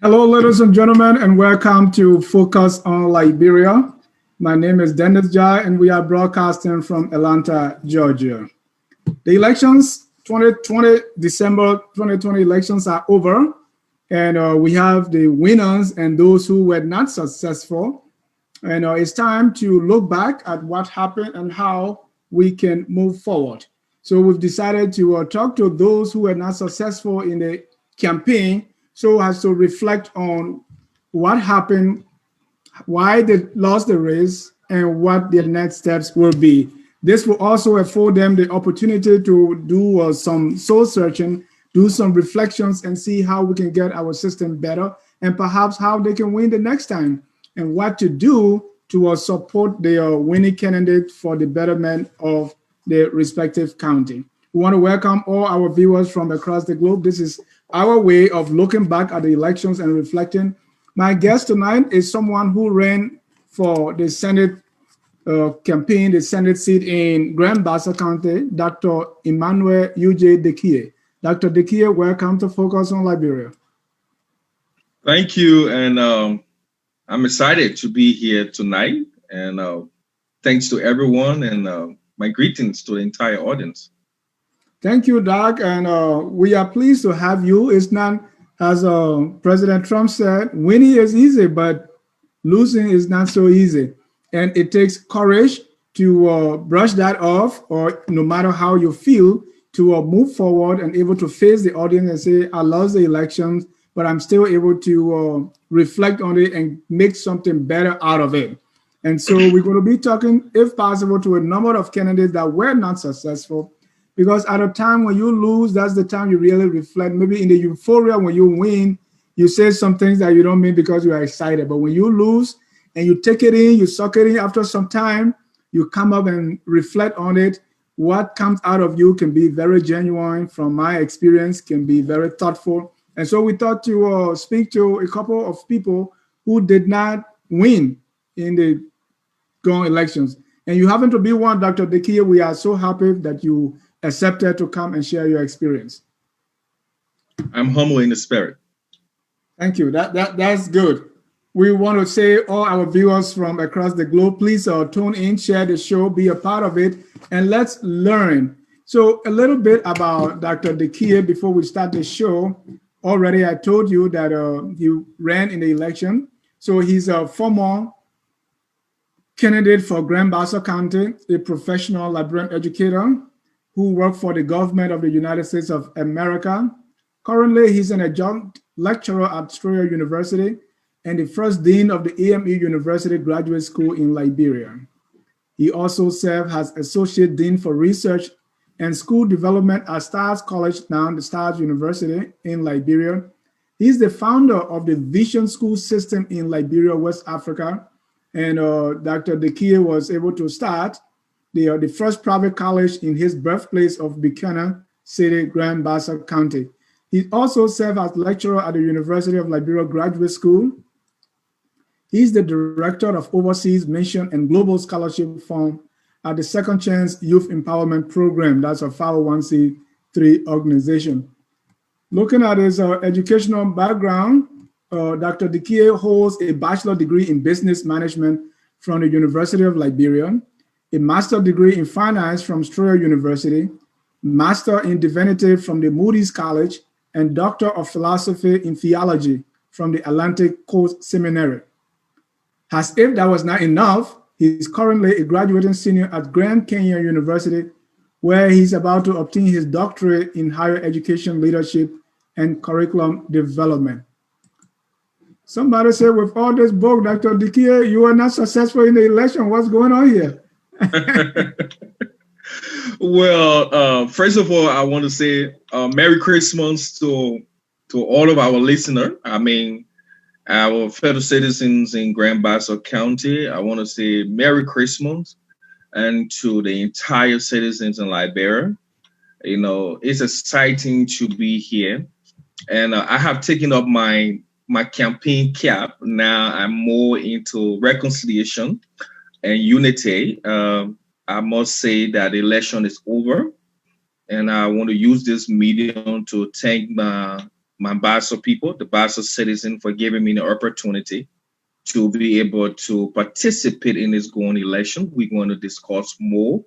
Hello, ladies and gentlemen, and welcome to Focus on Liberia. My name is Dennis Jai, and we are broadcasting from Atlanta, Georgia. The elections, 2020, December 2020 elections are over, and we have the winners and those who were not successful. And it's time to look back at what happened and how we can move forward. So we've decided to talk to those who were not successful in the campaign so as to reflect on what happened, why they lost the race, and what their next steps will be. This will also afford them the opportunity to do some soul searching, do some reflections, and see how we can get our system better, and perhaps how they can win the next time, and what to do to support their winning candidate for the betterment of their respective county. We want to welcome all our viewers from across the globe. This is our way of looking back at the elections and reflecting. My guest tonight is someone who ran for the Senate campaign, the Senate seat in Grand Bassa County, Dr. Emmanuel UJ Daykeay. Dr. Daykeay, welcome to Focus on Liberia. Thank you, and I'm excited to be here tonight, and thanks to everyone, and my greetings to the entire audience. Thank you, Doc, and we are pleased to have you. It's not, as President Trump said, winning is easy, but losing is not so easy. And it takes courage to brush that off, or no matter how you feel, to move forward and able to face the audience and say, I lost the elections, but I'm still able to reflect on it and make something better out of it. And so we're going to be talking, if possible, to a number of candidates that were not successful, because at a time when you lose, that's the time you really reflect. Maybe in the euphoria, when you win, you say some things that you don't mean because you are excited. But when you lose and you take it in, you suck it in, after some time, you come up and reflect on it. What comes out of you can be very genuine. From my experience, can be very thoughtful. And so we thought to speak to a couple of people who did not win in the going elections. And you happen to be one, Dr. Daykeay. We are so happy that you accepted to come and share your experience. I'm humble in the spirit. Thank you. That's good. We want to say all our viewers from across the globe, please tune in, share the show, be a part of it, and let's learn. So a little bit about Dr. Daykeay before we start the show. Already I told you that he ran in the election. So he's a former candidate for Grand Bassa County, a professional librarian educator who worked for the government of the United States of America. Currently, he's an adjunct lecturer at Senatorial University and the first dean of the AME University Graduate School in Liberia. He also served as associate dean for research and school development at Stars College, now the Stars University in Liberia. He's the founder of the Vision School System in Liberia, West Africa. And Dr. Daykeay was able to start the first private college in his birthplace of Buchanan City, Grand Bassa County. He also served as lecturer at the University of Liberia Graduate School. He's the director of Overseas Mission and Global Scholarship Fund at the Second Chance Youth Empowerment Program. That's a 501c3 organization. Looking at his educational background, Dr. Daykeay holds a bachelor's degree in business management from the University of Liberia, a master's degree in finance from Senatorial University, master in divinity from the Moody's College, and doctor of philosophy in theology from the Atlantic Coast Seminary. As if that was not enough, he's currently a graduating senior at Grand Canyon University, where he's about to obtain his doctorate in higher education leadership and curriculum development. Somebody said, with all this book, Dr. Daykeay, you were not successful in the election. What's going on here? Well, first of all, I want to say Merry Christmas to all of our listeners. I mean, our fellow citizens in Grand Bassa County. I want to say Merry Christmas, and to the entire citizens in Liberia. You know, it's exciting to be here, and I have taken up my campaign cap. Now I'm more into reconciliation and unity. I must say that the election is over, and I want to use this medium to thank my Basel people, the Basel citizen, for giving me the opportunity to be able to participate in this going election. We're going to discuss more.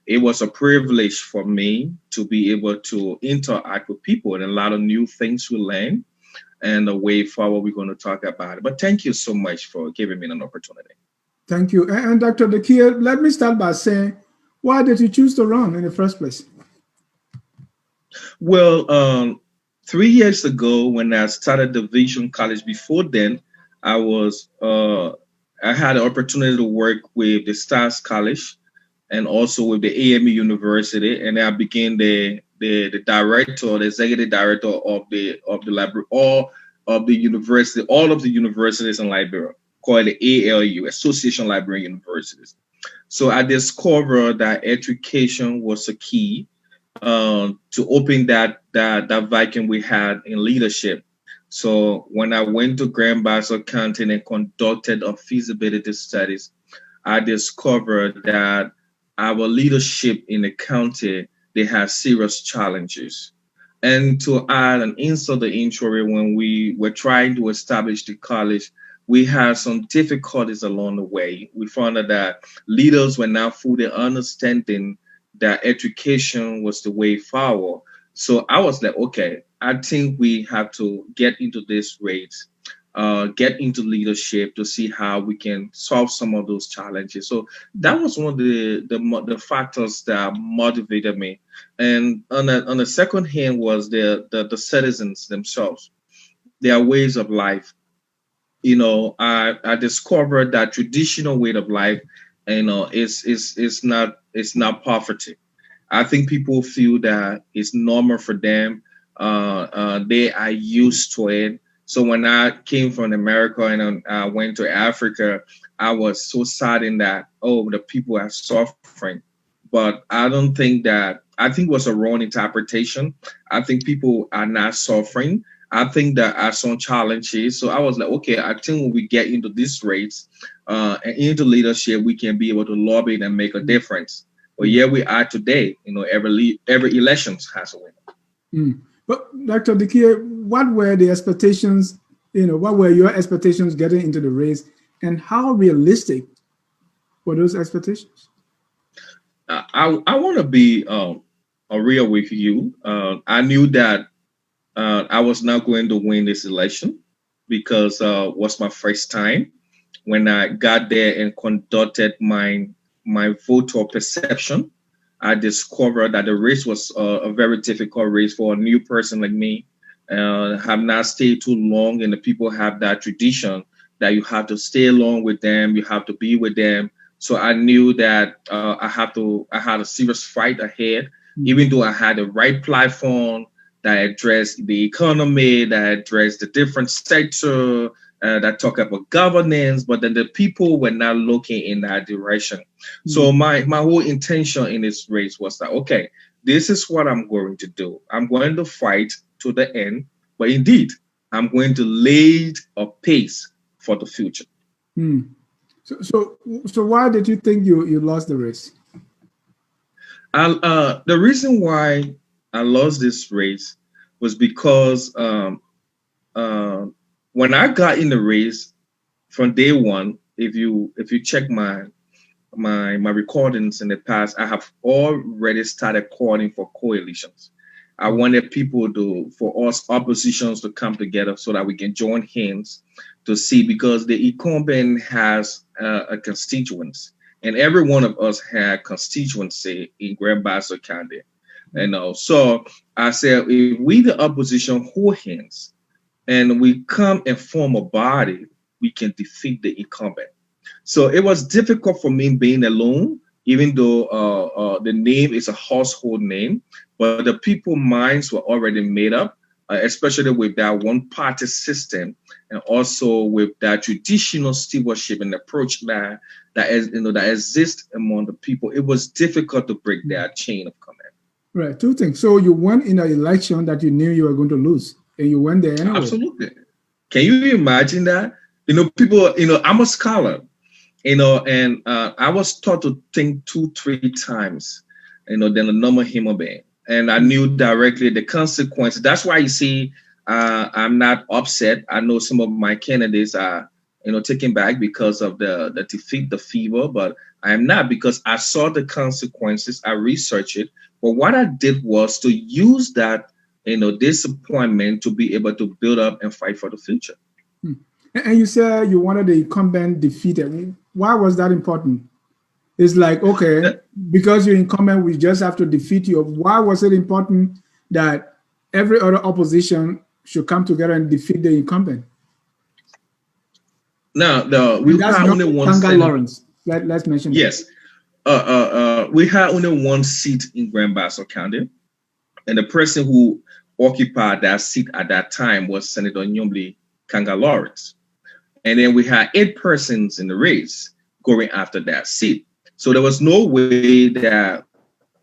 It was a privilege for me to be able to interact with people and a lot of new things we learn and the way forward we're going to talk about it. But thank you so much for giving me an opportunity. Thank you. And Dr. Daykeay, let me start by saying, why did you choose to run in the first place? Well, 3 years ago when I started the Vision College, before then, I had the opportunity to work with the Stars College and also with the AME University, and I became the director, the executive director of the library, all of the universities in Liberia, called the ALU, Association Librarian Universities. So I discovered that education was a key to open that vacuum we had in leadership. So when I went to Grand Bassa County and conducted a feasibility studies, I discovered that our leadership in the county, they had serious challenges. And to add an insult to the injury, when we were trying to establish the college, we had some difficulties along the way. We found out that leaders were not fully understanding that education was the way forward. So I was like, okay, I think we have to get into this race, get into leadership to see how we can solve some of those challenges. So that was one of the factors that motivated me. And on the second hand was the citizens themselves, their ways of life. I discovered that traditional way of life, is not poverty. I think people feel that it's normal for them. They are used to it. So when I came from America and I went to Africa, I was so saddened that, the people are suffering. But I think it was a wrong interpretation. I think people are not suffering. I think there are some challenges. So I was like, okay, I think when we get into this race and into leadership, we can be able to lobby and make a difference. But here we are today. Every election has a winner. But Dr. Daykeay, what were the expectations? What were your expectations getting into the race, and how realistic were those expectations? I want to be real with you. I knew that I was not going to win this election because it was my first time. When I got there and conducted my voter perception, I discovered that the race was a very difficult race for a new person like me. Have not stayed too long, and the people have that tradition that you have to stay along with them, you have to be with them. So I knew that I had a serious fight ahead, even though I had the right platform that addressed the economy, that addressed the different sector, that talk about governance, but then the people were not looking in that direction. So my whole intention in this race was that, okay, this is what I'm going to do. I'm going to fight to the end, but indeed, I'm going to lay a pace for the future. So why did you think you lost the race? The reason why I lost this race was because when I got in the race from day one, if you check my recordings in the past, I have already started calling for coalitions. I wanted for us oppositions to come together so that we can join hands to see, because the incumbent has a constituency, and every one of us had constituency in Grand Bassa County. So I said, if we, the opposition, hold hands and we come and form a body, we can defeat the incumbent. So it was difficult for me being alone, even though the name is a household name, but the people's minds were already made up, especially with that one-party system, and also with that traditional stewardship and approach that exists among the people. It was difficult to break that chain of command. Right, two things. So you went in an election that you knew you were going to lose, and you went there anyway. Absolutely. Can you imagine that? People, I'm a scholar, and I was taught to think 2-3 times, than a normal human being. And I knew directly the consequence. That's why you see I'm not upset. I know some of my candidates are, taken back because of the defeat, the fever, but I am not, because I saw the consequences. I researched it. But what I did was to use that, disappointment to be able to build up and fight for the future. And you said you wanted the incumbent defeated. Why was that important? It's like, okay, because you're incumbent, we just have to defeat you. Why was it important that every other opposition should come together and defeat the incumbent? Now, we had only one seat. Lawrence. Let's mention yes. We had only one seat in Grand Bassa County, and the person who occupied that seat at that time was Senator Nyombli Kanga Lawrence. And then we had 8 persons in the race going after that seat. So there was no way that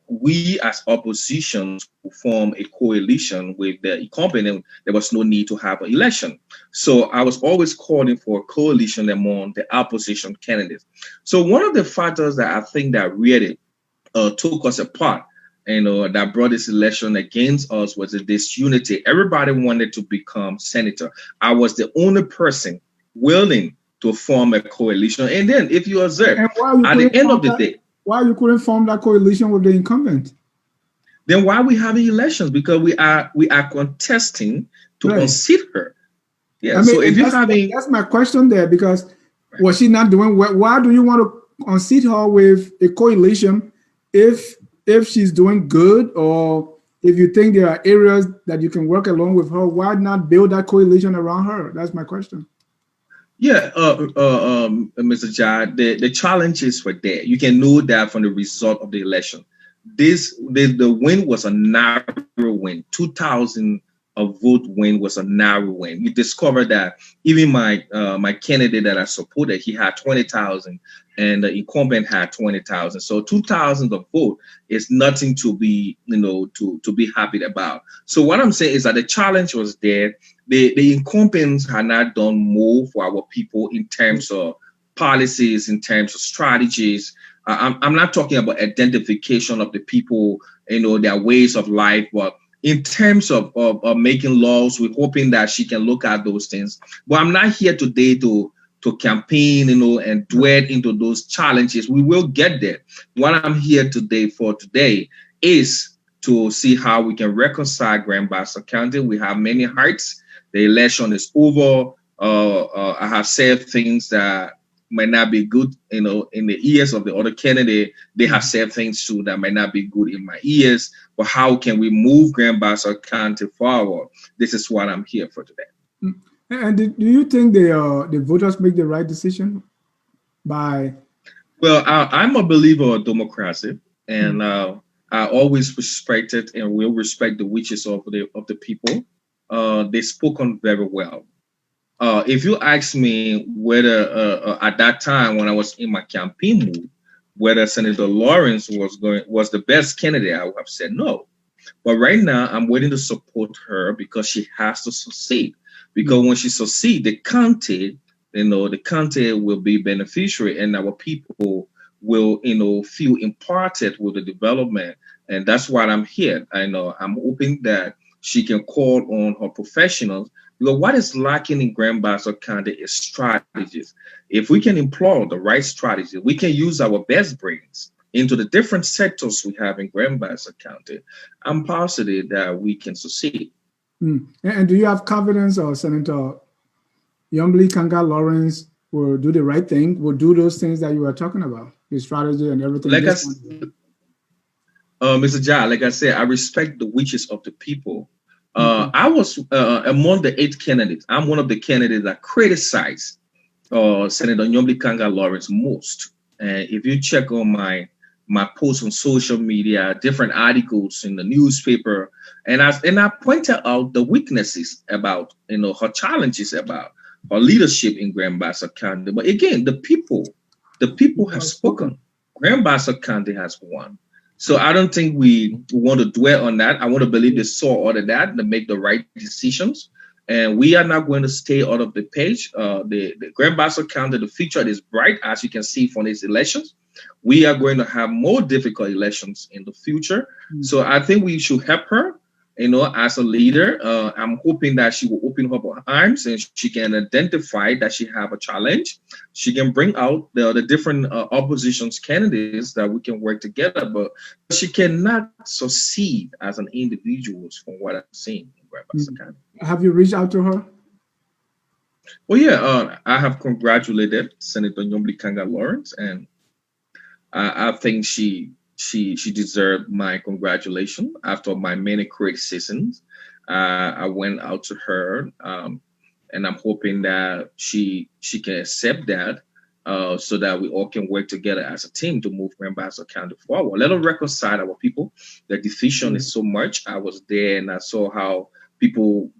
we as oppositions would form a coalition with the incumbent. There was no need to have an election. So I was always calling for a coalition among the opposition candidates. So one of the factors that I think that really took us apart, that brought this election against us, was the disunity. Everybody wanted to become senator. I was the only person willing to form a coalition. And then if you observe, at the end of the day, why you couldn't form that coalition with the incumbent? Then why we having elections? Because we are contesting to unseat her. Yeah. I mean, so if you're having, that's my question there, because was she not doing well? Why do you want to unseat her with a coalition if she's doing good, or if you think there are areas that you can work along with her? Why not build that coalition around her? That's my question. Yeah, Mr. Jad, the challenges were there. You can know that from the result of the election. The win was a narrow win. 2,000 vote win was a narrow win. You discover that even my candidate that I supported, he had 20,000, and the incumbent had 20,000. So 2,000 of vote is nothing to be, to be happy about. So what I'm saying is that the challenge was there. The incumbents had not done more for our people in terms of policies, in terms of strategies. I'm not talking about identification of the people, their ways of life, but in terms of making laws, we're hoping that she can look at those things. But I'm not here today to campaign, and dwell into those challenges. We will get there. What I'm here today is to see how we can reconcile Grand Bassa County. We have many hearts. The election is over. I have said things that might not be good, in the ears of the other candidate. They have said things too that might not be good in my ears. But how can we move Grand Bassa County forward? This is what I'm here for today. And do you think the voters make the right decision by? Well, I'm a believer of democracy, and I always respected and will respect the wishes of the people. They spoken very well. If you ask me whether at that time when I was in my campaign mood, whether Senator Lawrence was the best candidate, I would have said no. But right now, I'm willing to support her because she has to succeed. Because when she succeeds, the county will be beneficiary, and our people will, feel imparted with the development. And that's why I'm here. I'm hoping that she can call on her professionals, because what is lacking in Grand Bassa County is strategies. If we can employ the right strategy, we can use our best brains into the different sectors we have in Grand Bassa County. I'm positive that we can succeed. And do you have confidence or Senator Nyombli Kanga Lawrence will do the right thing, will do those things that you were talking about, the strategy and everything? Mr. Jai, like I said, I respect the wishes of the people. I was among the 8 candidates. I'm one of the candidates that criticized Senator Nyombli Kanga Lawrence most. And if you check on my posts on social media, different articles in the newspaper, and I pointed out the weaknesses about, her challenges about her leadership in Grand Bassa County. But again, the people have spoken. Grand Bassa County has won. So I don't think we want to dwell on that. I want to believe they saw all of that to make the right decisions. And we are not going to stay out of the page. The Grand Bassa County, the future is bright, as you can see from these elections. We are going to have more difficult elections in the future. So I think we should help her. as a leader, I'm hoping that she will open up her arms and she can identify that she have a challenge. She can bring out the different oppositions candidates that we can work together, but she cannot succeed as an individual from what I'm seeing in Grand Bassa County. Have you reached out to her? Well, yeah, I have congratulated Senator Nyombli Kanga Lawrence, and I think she deserved my congratulations. After my many criticisms, I went out to her, and I'm hoping that she can accept that, so that we all can work together as a team to move Grand Bassa County forward. Let us reconcile our people. The division is so much. I was there and I saw how people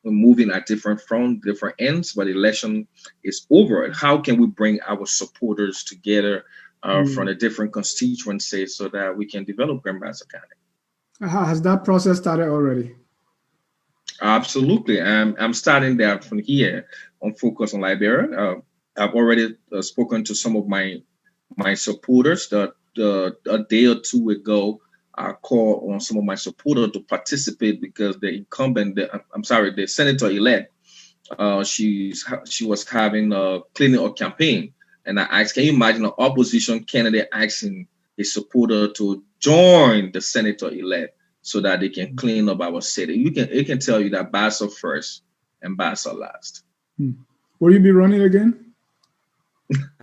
were moving at different fronts, different ends, but the election is over. How can we bring our supporters together from the different constituencies so that we can develop Grand Bassa County? Has that process started already? Absolutely. I'm starting that from here on Focus on Liberia. I've already spoken to some of my supporters. A day or two ago, I called on some of my supporters to participate because the incumbent, the senator-elect, she was having a cleaning up campaign. And I asked, can you imagine an opposition candidate asking a supporter to join the senator-elect so that they can clean up our city? It can tell you that Bassa first and Bassa last. Will you be running again?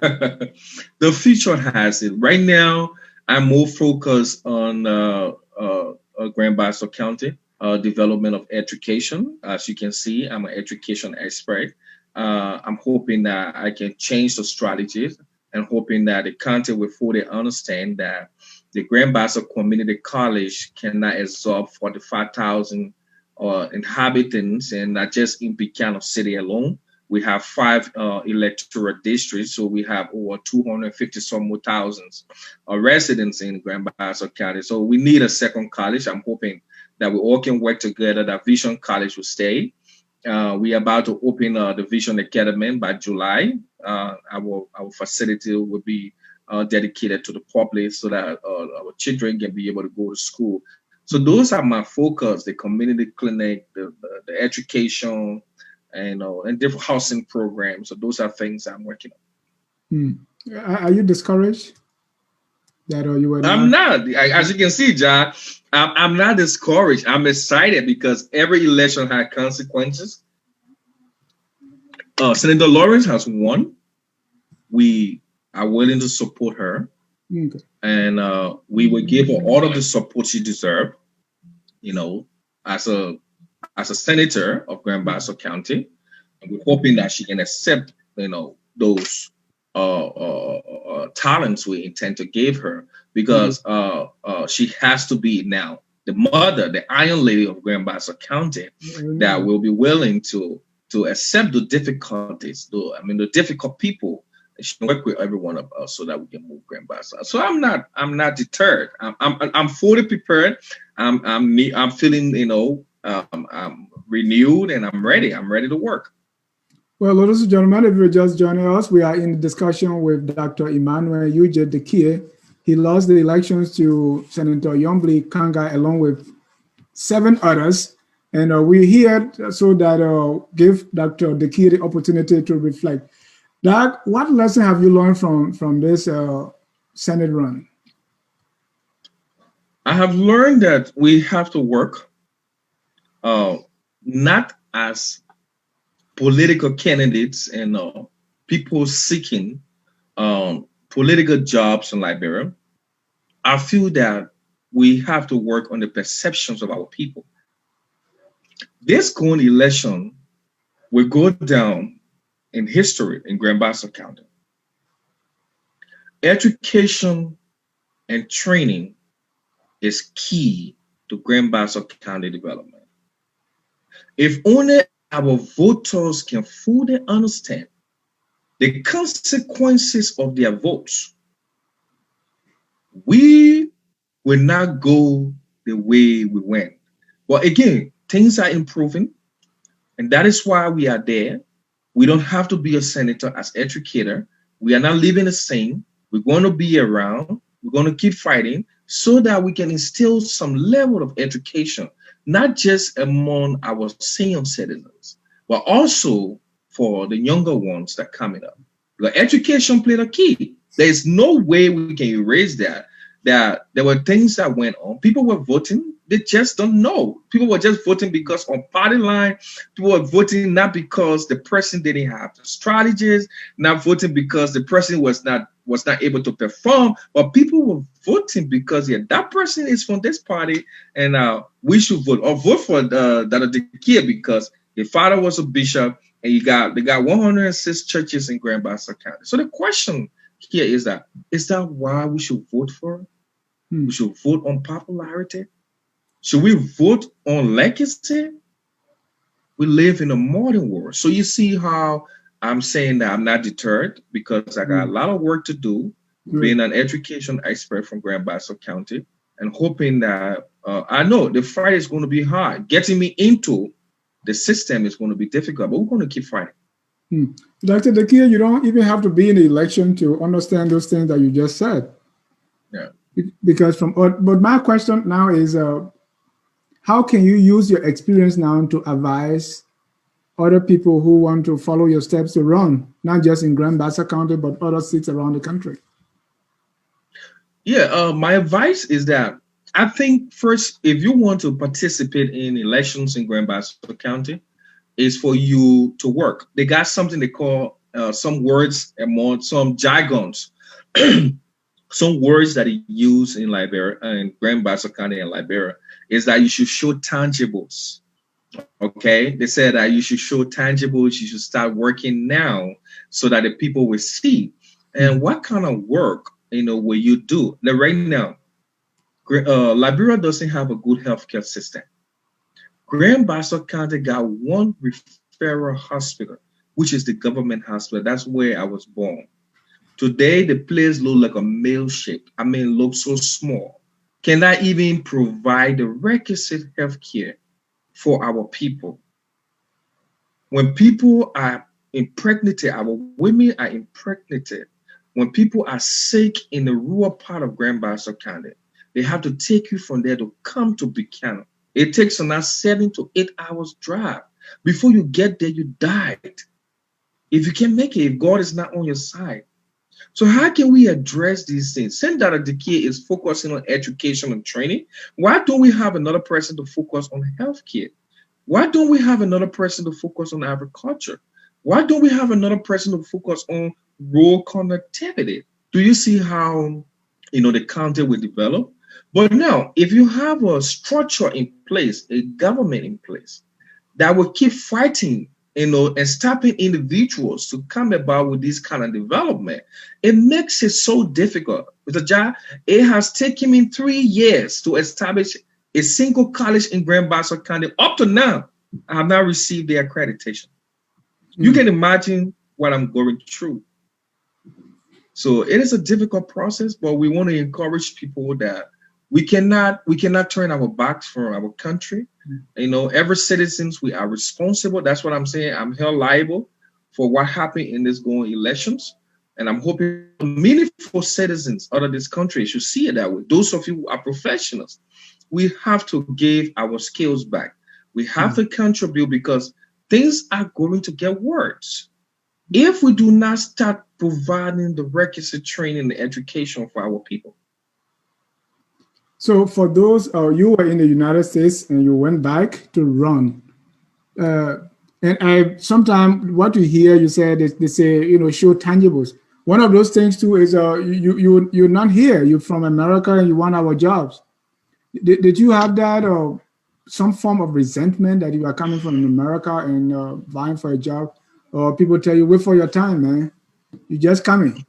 The future has it. Right now, I'm more focused on Grand Bassa County development of education. As you can see, I'm an education expert. I'm hoping that I can change the strategies and hoping that the county will fully understand that the Grand Bassa Community College cannot absorb 45,000 inhabitants, and not just in Buchanan City alone. We have 5 electoral districts, so we have over 250 some more thousands residents in Grand Bassa County. So we need a second college. I'm hoping that we all can work together, that Vision College will stay. We are about to open the Vision Academy by July. Our facility will be dedicated to the public so that our children can be able to go to school. So those are my focus: the community clinic, the education, and different housing programs. So those are things I'm working on. Are you discouraged? I'm not. As you can see, John, I'm not discouraged. I'm excited because every election had consequences. Senator Lawrence has won. We are willing to support her, and we will give her all of the support she deserves. As a senator of Grand Bassa County, and we're hoping that she can accept, those talents we intend to give her, because she has to be now the mother, the Iron Lady of Grand Bassa County, that will be willing to accept the difficulties, the difficult people. She can work with every one of us so that we can move Grand Bassa. So I'm not deterred. I'm fully prepared. I'm feeling, I'm renewed and I'm ready. I'm ready to work. Well, ladies and gentlemen, if you're just joining us, we are in discussion with Dr. Emmanuel Uje Daykeay. He lost the elections to Senator Nyombli Kanga along with 7 others. And we're here so that give Dr. Daykeay the opportunity to reflect. Doc, what lesson have you learned from this Senate run? I have learned that we have to work not as political candidates and people seeking political jobs in Liberia. I feel that we have to work on the perceptions of our people. This current election will go down in history in Grand Bassa County. Education and training is key to Grand Bassa County development. If only our voters can fully understand the consequences of their votes, we will not go the way we went. But again, things are improving, and that is why we are there. We don't have to be a senator as educator. We are not living the same. We're going to be around. We're going to keep fighting so that we can instill some level of education not just among our senior citizens, but also for the younger ones that coming up. The education played a key. There's no way we can erase that. That there were things that went on. People were voting. They just don't know. People were just voting because on party line. People were voting not because the person didn't have the strategies, not voting because the person was not able to perform, but people were voting because yeah, that person is from this party, and we should vote or vote for Dr. Daykeay because his father was a bishop, and they got 106 churches in Grand Bassa County. So the question here is that why we should vote for it? We should vote on popularity. Should we vote on legacy? We live in a modern world. So you see how I'm saying that I'm not deterred because I got a lot of work to do, being an education expert from Grand Bassa County, and hoping that I know the fight is going to be hard. Getting me into the system is going to be difficult, but we're going to keep fighting. Dr. Daykeay, you don't even have to be in the election to understand those things that you just said. Yeah. Because but my question now is, how can you use your experience now to advise other people who want to follow your steps to run, not just in Grand Bassa County, but other seats around the country? Yeah, my advice is that I think first, if you want to participate in elections in Grand Bassa County, is for you to work. They got something they call some words and more, some jargons, some words that they use in Liberia and Grand Bassa County and Liberia is that you should show tangibles. Okay, they said that you should show tangibles. You should start working now so that the people will see. And what kind of work will you do? Like right now, Liberia doesn't have a good healthcare system. Grand Bassa County got one referral hospital, which is the government hospital. That's where I was born. Today, the place looks like a mail shape. I mean, looks so small. Cannot even provide the requisite health care for our people. When people are impregnated, our women are impregnated. When people are sick in the rural part of Grand Bassa County, they have to take you from there to come to Buchanan. It takes about 7 to 8 hours drive. Before you get there, you died. If you can make it, if God is not on your side. So how can we address these things? Since Dr. Daykeay is focusing on education and training, why don't we have another person to focus on healthcare? Why don't we have another person to focus on agriculture? Why don't we have another person to focus on rural connectivity? Do you see how the county will develop? But now, if you have a structure in place, a government in place that will keep fighting, and stopping individuals to come about with this kind of development, it makes it so difficult. It has taken me 3 years to establish a single college in Grand Bassa County. Up to now, I have not received the accreditation. You can imagine what I'm going through. So it is a difficult process, but we want to encourage people that we cannot turn our backs for our country. Every citizens, we are responsible. That's what I'm saying. I'm held liable for what happened in this going elections. And I'm hoping meaningful citizens out of this country should see it that way. Those of you who are professionals, we have to give our skills back. We have to contribute because things are going to get worse. If we do not start providing the requisite training and education for our people. So for those, you were in the United States and you went back to run. And sometimes what you hear, you said, they say, show tangibles. One of those things too is you're not here. You're from America and you want our jobs. Did you have that or some form of resentment that you are coming from America and vying for a job? Or people tell you, wait for your time, man. You're just coming.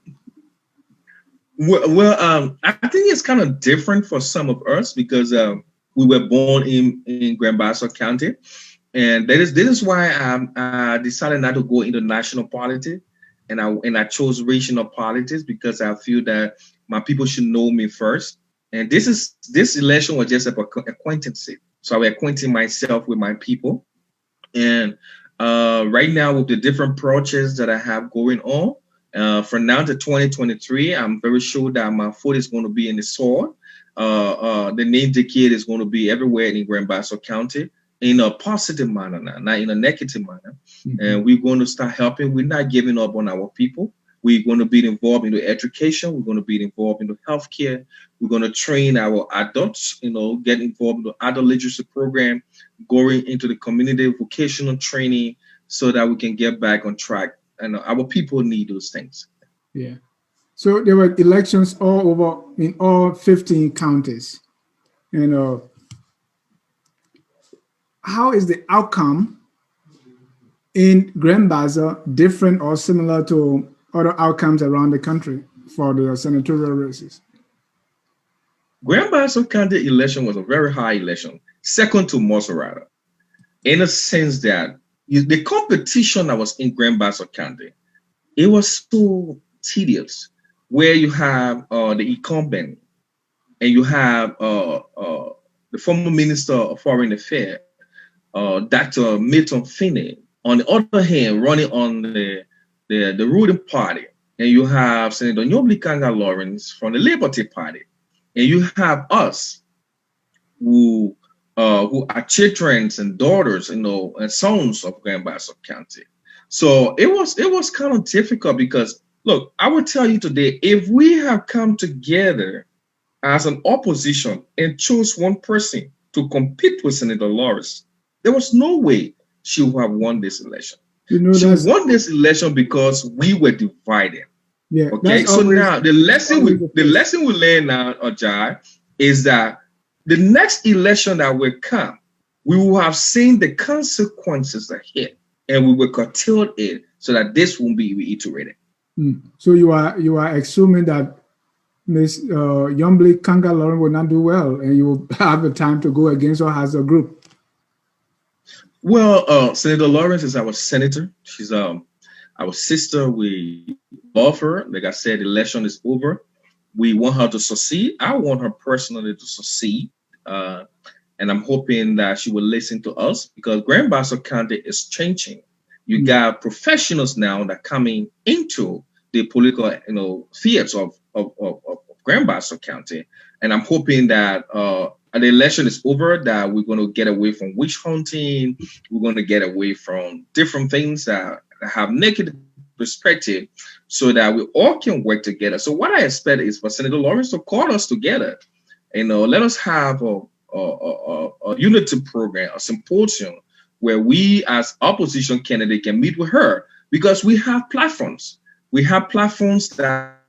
Well, I think it's kind of different for some of us because we were born in Grand Bassa County, and this is why I decided not to go into national politics, and I chose regional politics because I feel that my people should know me first. And this election was just an acquaintance, so I was acquainting myself with my people, and right now with the different projects that I have going on. From now to 2023, I'm very sure that my foot is going to be in the soil. the name Daykeay is going to be everywhere in Grand Bassa County in a positive manner, not in a negative manner. And we're going to start helping. We're not giving up on our people. We're going to be involved in the education. We're going to be involved in the healthcare. We're going to train our adults, get involved in the adult literacy program, going into the community vocational training so that we can get back on track. And our people need those things. Yeah. So there were elections all over in all 15 counties. And how is the outcome in Grand Bassa different or similar to other outcomes around the country for the senatorial races? Grand Bassa County election was a very high election, second to Maserati, in a sense that the competition that was in Grand Bassa County, it was so tedious, where you have the incumbent and you have the former Minister of Foreign Affairs, Dr. Milton Finney, on the other hand, running on the ruling party, and you have Senator Nyoblikanga Lawrence from the Liberty Party, and you have us who are children and daughters, and sons of Grand Bassa County. So it was kind of difficult because, look, I will tell you today, if we have come together as an opposition and chose one person to compete with Senator Lawrence, there was no way she would have won this election. She won this election because we were divided. Yeah. Okay. So now the lesson we learn now, Ajay, is that the next election that will come, we will have seen the consequences ahead, and we will curtail it so that this won't be reiterated. So you are assuming that Ms. Nyoblikanga Lawrence will not do well, and you will have the time to go against her as a group. Well, Senator Lawrence is our senator. She's our sister. We love her. Like I said, the election is over. We want her to succeed. I want her personally to succeed. And I'm hoping that she will listen to us, because Grand Bassa County is changing. You got professionals now that are coming into the political, fields of Grand Bassa County. And I'm hoping that the election is over, that we're going to get away from witch hunting. We're going to get away from different things that have negative perspective, so that we all can work together. So what I expect is for Senator Lawrence to call us together, let us have a unity program, a symposium, where we as opposition candidate can meet with her, because we have platforms. We have platforms that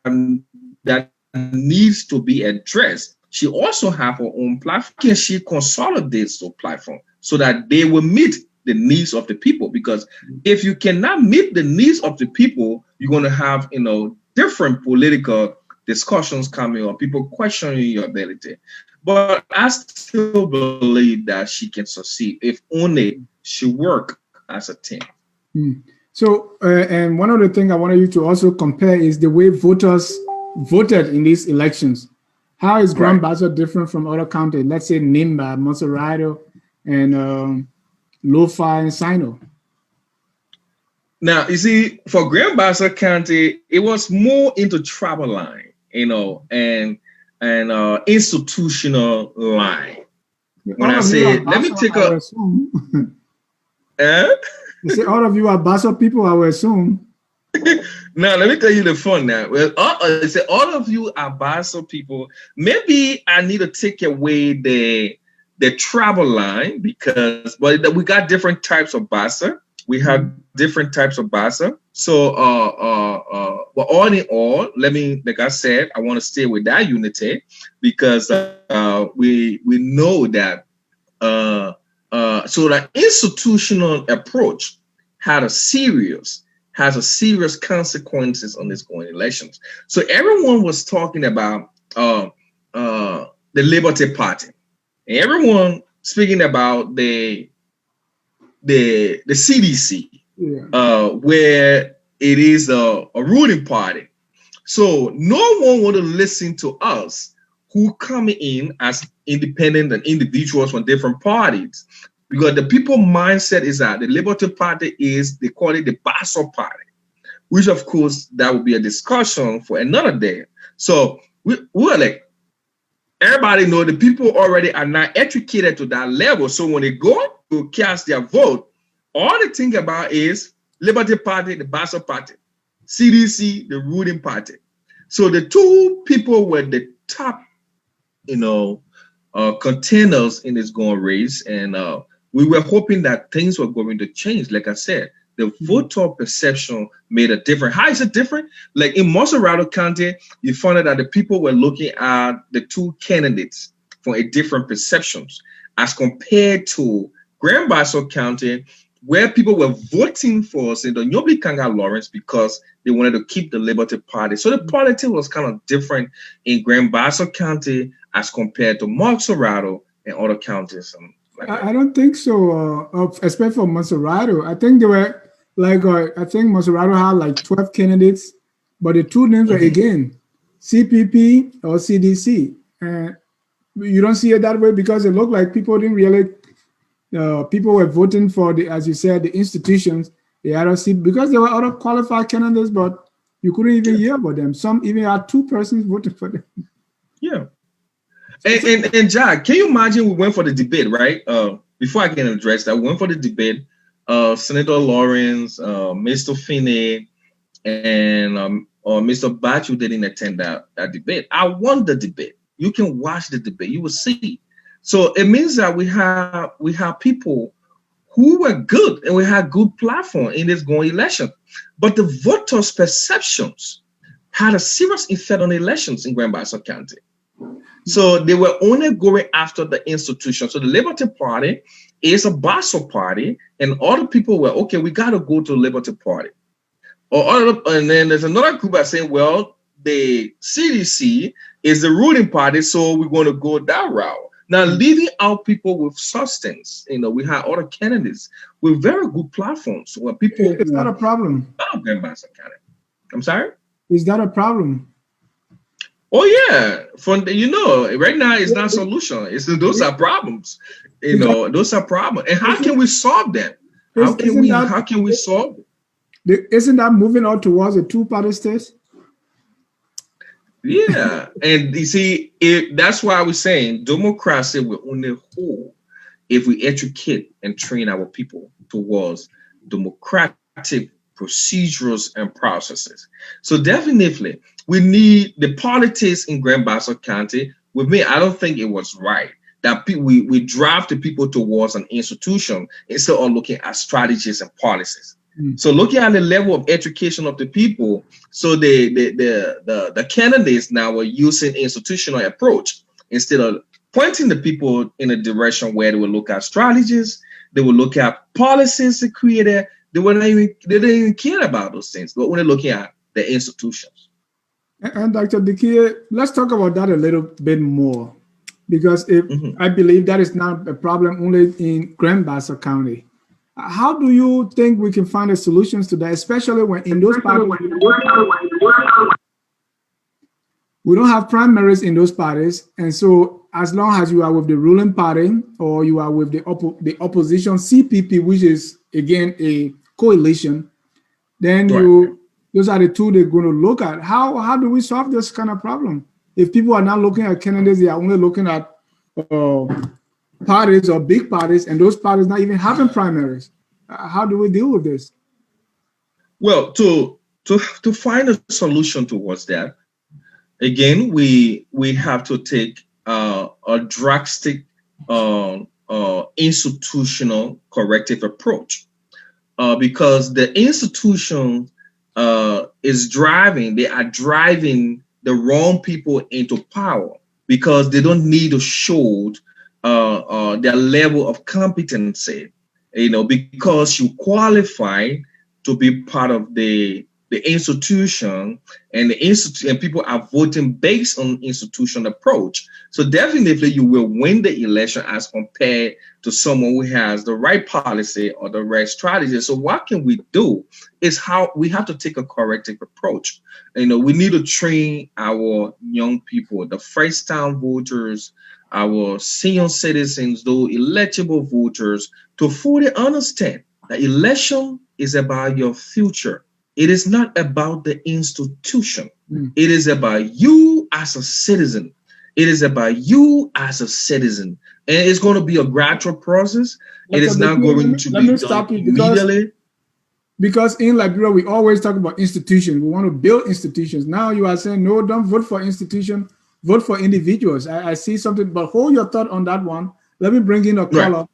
needs to be addressed. She also have her own platform. Can she consolidate those platforms so that they will meet the needs of the people? Because if you cannot meet the needs of the people, you're going to have, different political discussions coming up, people questioning your ability. But I still believe that she can succeed if only she work as a team. So, and one of the things I wanted you to also compare is the way voters voted in these elections. How is Grand Bassa different from other counties? Let's say Nimba, Maserati, and Lo-Fi and Sino. Now, you see, for Grand Bassa County, it was more into tribal line, and institutional line. When I say, let me take a... You say all of you are Bassa people, I will assume. Now, let me tell you the fun now. Well, I say all of you are Bassa people. Maybe I need to take away the travel line, but we got different types of Bassa. We have different types of Bassa. So, but all in all, like I said, I want to stay with that unity, because we know that so the institutional approach has a serious consequences on this going elections. So everyone was talking about the Liberty Party, and everyone speaking about the CDC, where it is a ruling party. So no one want to listen to us who come in as independent and individuals from different parties, because the people mindset is that the Liberty Party they call it the Bassa Party, which of course that will be a discussion for another day. So we're like, everybody know the people already are not educated to that level. So when they go to cast their vote, all they think about is Liberty Party, the Basel Party, CDC, the ruling party. So the two people were the top, contenders in this going race, and we were hoping that things were going to change. Like I said, the voter perception made a difference. How is it different? Like in Monserrate County, you found out that the people were looking at the two candidates for a different perceptions as compared to Grand Bassa County, where people were voting for Senator Nyobli Kanga Lawrence because they wanted to keep the Liberty Party. So the politics was kind of different in Grand Bassa County as compared to Monserrate and other counties. I don't think so, especially for Monserrate. I think they were like, I think Monserrate had like 12 candidates, but the two names were again CPP or CDC. And you don't see it that way because it looked like people didn't really, people were voting for the, as you said, the institutions, the ROC, because there were other qualified candidates, but you couldn't even hear about them. Some even had two persons voting for them. Yeah. And Jack, can you imagine we went for the debate, right? Before I can address that, we went for the debate. Senator Lawrence, Mr. Finney, and Mr. Bachu didn't attend that debate. I won the debate. You can watch the debate. You will see. So it means that we have people who were good and we had good platform in this going election. But the voters' perceptions had a serious effect on elections in Grand Bassa County. So they were only going after the institution. So the Liberty Party is a Basel party, and other people were, okay, we got to go to the Liberty Party. And then there's another group that saying, well, the CDC is the ruling party, so we're going to go that route. Now, leaving out people with substance, we have other candidates with very good platforms. Where people it's not a problem. I'm sorry? Is that a problem? Oh yeah, right now it's not a solution. Those are problems. Those are problems. And how can we solve them? How can we solve it? Isn't that moving on towards a two-party state? Yeah, and you see, that's why I was saying democracy will only hold if we educate and train our people towards democratic procedures and processes. So definitely, we need the politics in Grand Bassa County. With me, I don't think it was right that we drive the people towards an institution instead of looking at strategies and policies. So looking at the level of education of the people, so the candidates now are using institutional approach instead of pointing the people in a direction where they will look at strategies, they will look at policies to create it. They didn't even care about those things, but when they're looking at the institutions. And Dr. Daykeay, let's talk about that a little bit more, because I believe that is not a problem only in Grand Bassa County. How do you think we can find the solutions to that, especially when in those parties we don't have primaries in those parties, and so as long as you are with the ruling party or you are with the opposition CPP, which is again a coalition, then those are the two they're going to look at. How do we solve this kind of problem? If people are not looking at candidates, they are only looking at parties or big parties, and those parties not even having primaries. How do we deal with this? Well, to find a solution towards that, again, we have to take a drastic institutional corrective approach, because the institution they are driving the wrong people into power because they don't need to show their level of competency, because you qualify to be part of the institution, and and people are voting based on institution approach. So definitely you will win the election as compared to someone who has the right policy or the right strategy. So what can we do is how we have to take a corrective approach. We need to train our young people, the first time voters, our senior citizens, those eligible voters, to fully understand that election is about your future. It is not about the institution. It is about you as a citizen. It is about you as a citizen, and it's going to be a gradual process. It is not going to let be me done stop you immediately. because in Liberia we always talk about institutions. We want to build institutions. Now you are saying no, don't vote for institution, vote for individuals. I see something, but hold your thought on that one. Let me bring in a Right. caller.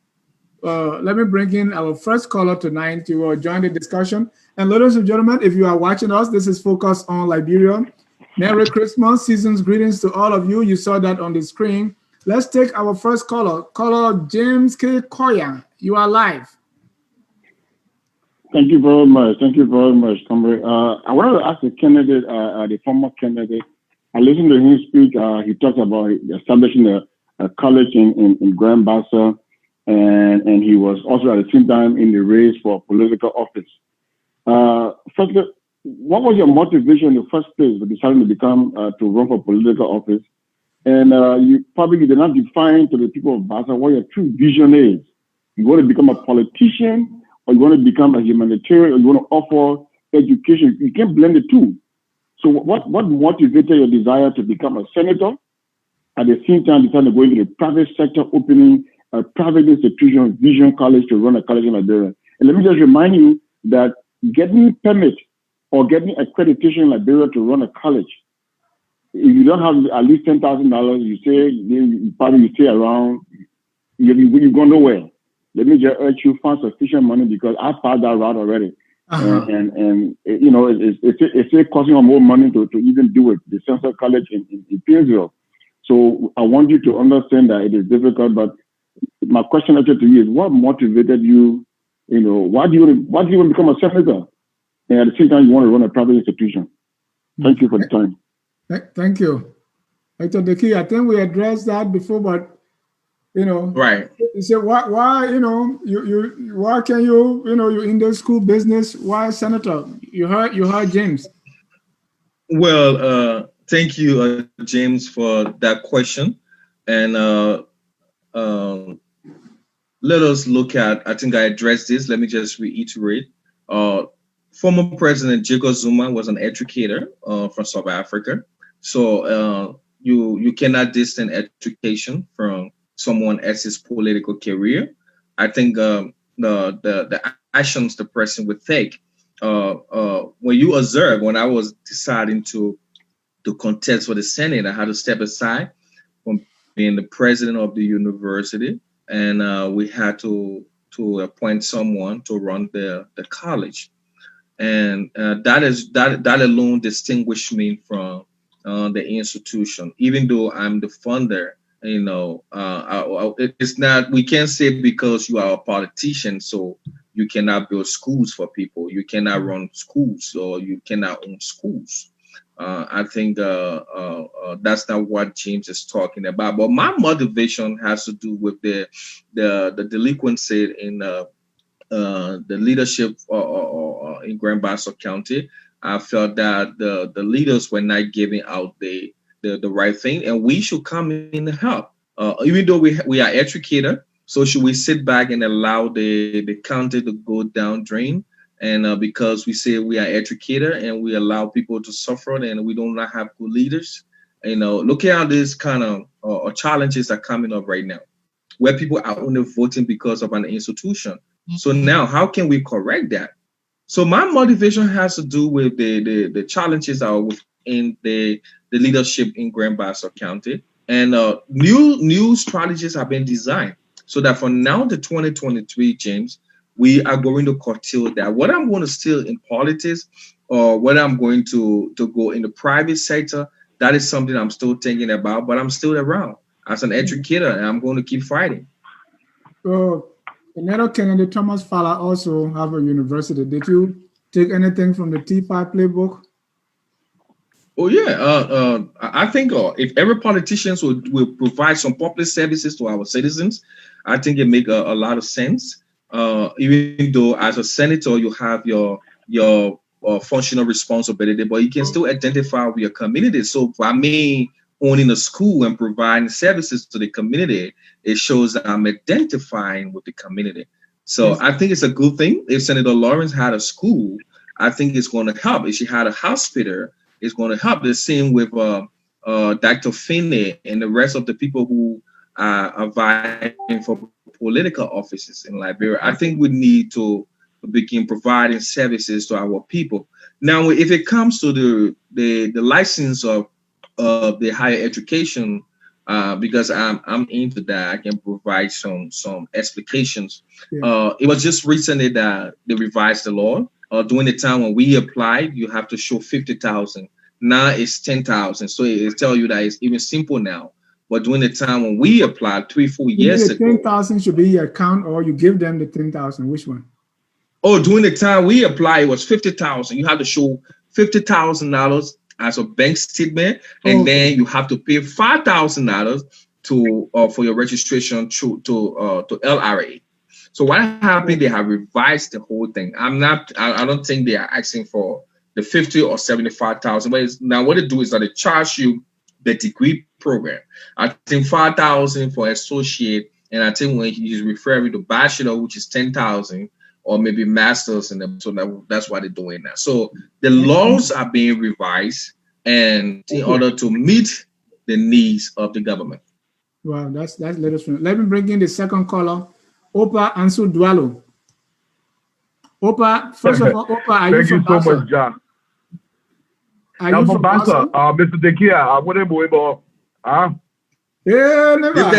Let me bring in our first caller tonight to join the discussion. And ladies and gentlemen, if you are watching us, this is Focus on Liberia. Merry Christmas, season's greetings to all of you. You saw that on the screen. Let's take our first caller, caller James K. Koya. You are live. Thank you very much. Thank you very much, comrade. I wanted to ask the candidate, the former candidate. I listened to him speak. He talked about establishing a college in Grand Bassa, and he was also at the same time in the race for political office. Firstly, what was your motivation in the first place for deciding to become to run for political office? And you probably did not define to the people of Bassa what your true vision is. You want to become a politician, or you want to become a humanitarian, or you want to offer education. You can't blend the two. So what motivated your desire to become a senator? At the same time, decided to go into the private sector, opening a private institution, Vision College, to run a college in Liberia. And let me just remind you that getting permit or getting accreditation in Liberia to run a college, if you don't have at least $10,000, you say you probably stay around. You go nowhere. Let me just urge you find sufficient money because I passed that route already. And you know it's costing more money to even do it. The Central College in Painesville. So I want you to understand that it is difficult. But my question actually to you is, what motivated you? You know, why do you want to become a senator? And at the same time, you want to run a private institution. Thank you for the time. Thank you, Dr. Daykeay. I think we addressed that before, but you know, Right. You say why why can you're in the school business? Why senator? You heard James. Well, thank you, James, for that question. And let us look at, I think I addressed this. Let me just reiterate. Former President Jacob Zuma was an educator from South Africa. So you cannot distance education from someone else's political career. I think the actions the person would take when you observe, when I was deciding to contest for the Senate, I had to step aside from being the president of the university, and we had to appoint someone to run the college, and that alone distinguished me from the institution. Even though I'm the funder, it's not. We can't say because you are a politician, so you cannot build schools for people. You cannot run schools, or you cannot own schools. I think that's not what James is talking about. But my motivation has to do with the delinquency in the leadership in Grand Bassa County. I felt that the leaders were not giving out the right thing, and we should come in and help. Even though we are educated, so should we sit back and allow the county to go down drain? And because we say we are educated and we allow people to suffer and we do not have good leaders, look at how these kind of challenges are coming up right now, where people are only voting because of an institution. So now, how can we correct that? So my motivation has to do with the challenges that are within the leadership in Grand Bassa County, and new strategies have been designed so that from now to 2023, James, we are going to curtail that. What I'm going to steal in politics, or what I'm going to go in the private sector, that is something I'm still thinking about, but I'm still around as an educator, and I'm going to keep fighting. Another candidate, Thomas Fowler, also have a university. Did you take anything from the T5 playbook? Oh yeah, I think if every politician will provide some public services to our citizens, I think it make a lot of sense. Even though as a senator you have your functional responsibility, but you can still identify with your community. So for me, owning a school and providing services to the community, it shows that I'm identifying with the community. So yes. I think it's a good thing. If Senator Lawrence had a school, I think it's going to help. If she had a hospital, it's going to help. The same with Dr. Finney, and the rest of the people who are vying for political offices in Liberia. I think we need to begin providing services to our people. Now, if it comes to the license of the higher education, because I'm into that, I can provide some explications. Yeah. It was just recently that they revised the law. During the time when we applied, you have to show 50,000. Now it's 10,000. So it tells you that it's even simple now. But during the time when we applied 3-4 years ago, 10,000 should be your account, or you give them the 10,000. Which one? Oh, during the time we applied, it was 50,000. You have to show $50,000 as a bank statement, and then you have to pay $5,000 to for your registration to LRA. So what happened? They have revised the whole thing. I don't think they are asking for the 50 or 75,000. But now what they do is that they charge you the degree program. I think 5,000 for associate, and I think when he's referring to bachelor, which is 10,000. Or maybe masters in them. So that's why they're doing that. So the laws are being revised and in order to meet the needs of the government. Wow, that's let us know. Let me bring in the second caller, Opa Ansu Dwalo. Opa, first of all, Opa, are you from Basa? Thank you so much, John. I'm from Basa. Mr. Daykeay, I wouldn't believe it. Yeah, never. Now,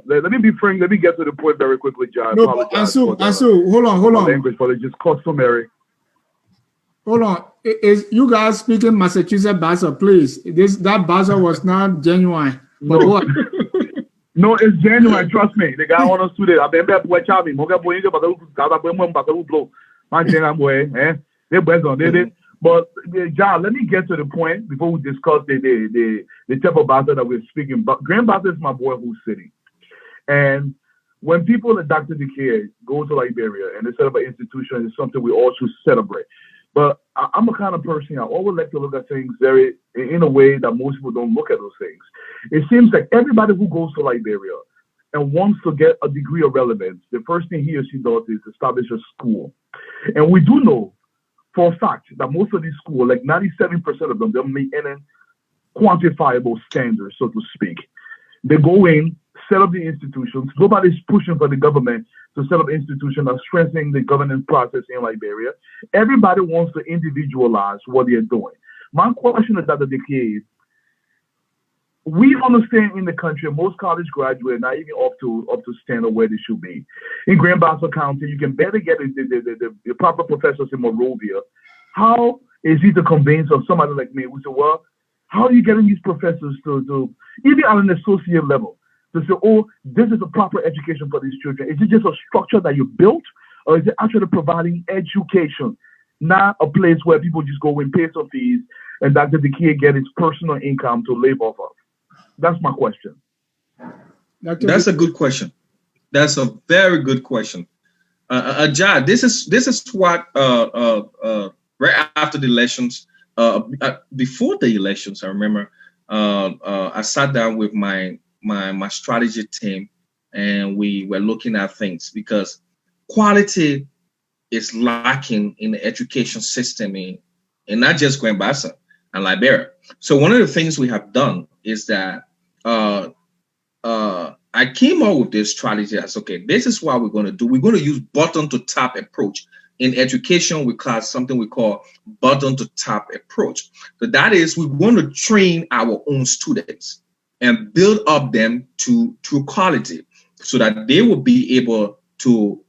let me be frank. Let me get to the point very quickly, John. No, but Ansu, hold on. Language, but it's just customary. Hold on. Is you guys speaking Massachusetts Basa, please? That Basa was not genuine. No. No, it's genuine. Trust me. The guy on us today. I remember boy Charlie. Moga boy inga bakalu kaba boy mom bakalu blow. Man jenga boy. They boys on it. But John, let me get to the point before we discuss the type of Basa that we're speaking. But Grand Basa is my boyhood city, and when people like Dr. Daykeay go to Liberia and they set up an institution, it's something we all should celebrate. But I'm a kind of person, I always like to look at things in a way that most people don't look at those things. It seems like everybody who goes to Liberia and wants to get a degree of relevance, the first thing he or she does is establish a school. And we do know for a fact that most of these schools, like 97% of them, don't meet any quantifiable standards, so to speak. They go in, set up the institutions. Nobody's pushing for the government to set up institutions that strengthening the governance process in Liberia. Everybody wants to individualize what they're doing. My question is that the Daykeay, we understand in the country, most college graduates not even up to standard where they should be. In Grand Bassa County, you can better get the proper professors in Monrovia. How is it the conveyance of somebody like me who said, well, how are you getting these professors to even at an associate level, to say, oh, this is a proper education for these children? Is it just a structure that you built, or is it actually providing education, not a place where people just go and pay some fees and Dr. Daykeay get his personal income to live off of? That's my question. That's a good question. That's a very good question. John, this is what right after the elections, before the elections, I remember I sat down with my strategy team and we were looking at things because quality is lacking in the education system in not just Grand Bassa and Liberia. So one of the things we have done is that I came up with this strategy as, okay, this is what we're going to do. We're going to use bottom to top approach. In education, we class something we call bottom to top approach. So that is, we want to train our own students and build up them to quality so that they will be able to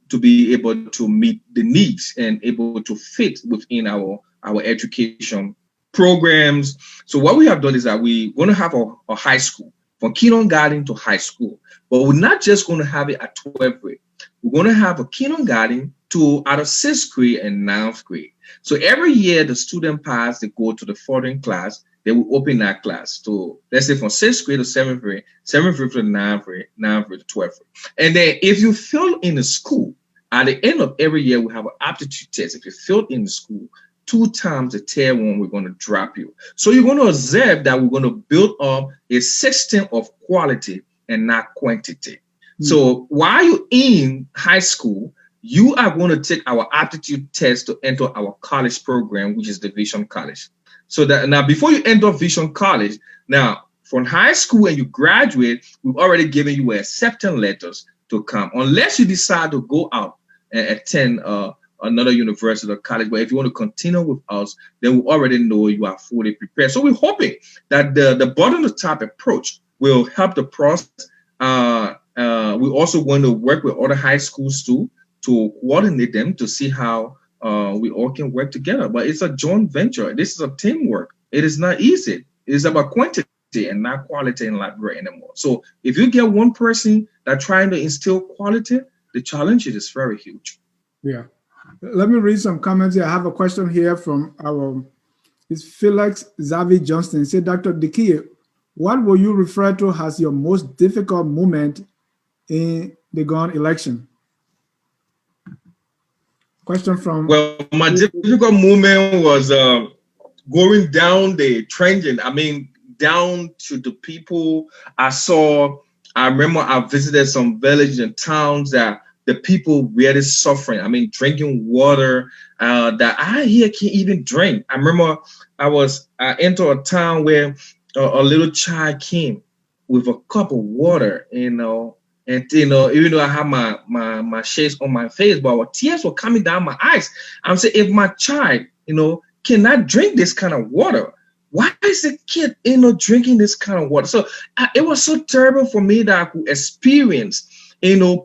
meet the needs and able to fit within our education programs. So what we have done is that we want to have a high school from kindergarten to high school, but we're not just going to have it at 12th grade. We're going to have a kindergarten to out of 6th grade and 9th grade. So every year the student pass, they go to the 14th class, they will open that class to, let's say from 6th grade to 7th grade, 7th grade to 9th grade, 9th grade to 12th grade. And then if you fail in the school, at the end of every year, we have an aptitude test. If you fail in the school, 2 times the tier 1, we're going to drop you. So you're going to observe that we're going to build up a system of quality and not quantity. So while you're in high school, you are going to take our aptitude test to enter our college program, which is the Vision College. So that now, before you enter Vision College, now from high school and you graduate, we've already given you acceptance letters to come, unless you decide to go out and attend another university or college. But if you want to continue with us, then we already know you are fully prepared. So we're hoping that the bottom to top approach will help the process. We also want to work with other high schools too, to coordinate them to see how we all can work together. But it's a joint venture. This is a teamwork. It is not easy. It is about quantity and not quality in Liberia anymore. So if you get one person that's trying to instill quality, the challenge is very huge. Yeah. Let me read some comments here. I have a question here from it's Felix Zavi Johnston. He said, Dr. Daykeay, what will you refer to as your most difficult moment in the Ghan election? Question from... Well, my difficult moment was going down the trenching. I mean, down to the people I saw. I remember I visited some villages and towns that the people really suffering. I mean, drinking water that I here can't even drink. I remember I entered a town where a little child came with a cup of water, and even though I have my shades on my face, but tears were coming down my eyes. I'm saying, if my child, cannot drink this kind of water, why is the kid, drinking this kind of water? So it was so terrible for me that I could experience,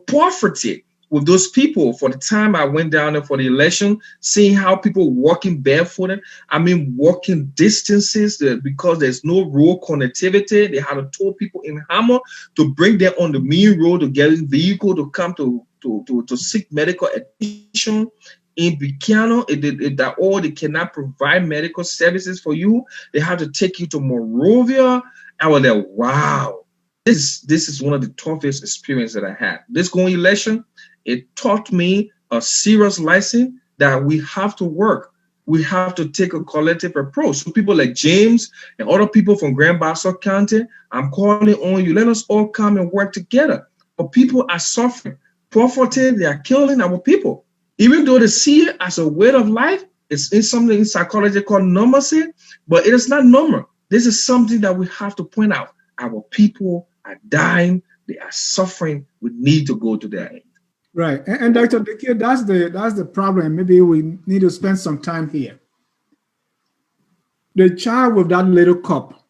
poverty with those people for the time I went down there for the election, seeing how people walking barefooted. I mean, walking distances because there's no road connectivity. They had to tow people in Hammer to bring them on the main road to get a vehicle to come to seek medical attention. In Buchanan, they cannot provide medical services for you. They have to take you to Monrovia. I was like, wow, this is one of the toughest experiences that I had. This going election, it taught me a serious lesson that we have to work. We have to take a collective approach. So people like James and other people from Grand Bassa County, I'm calling on you. Let us all come and work together. But people are suffering. Poverty, they are killing our people. Even though they see it as a way of life, it's something in psychology called normalcy, but it is not normal. This is something that we have to point out. Our people are dying. They are suffering. We need to go to their end. Right. And Dr. Daykeay, that's the problem. Maybe we need to spend some time here. The child with that little cup,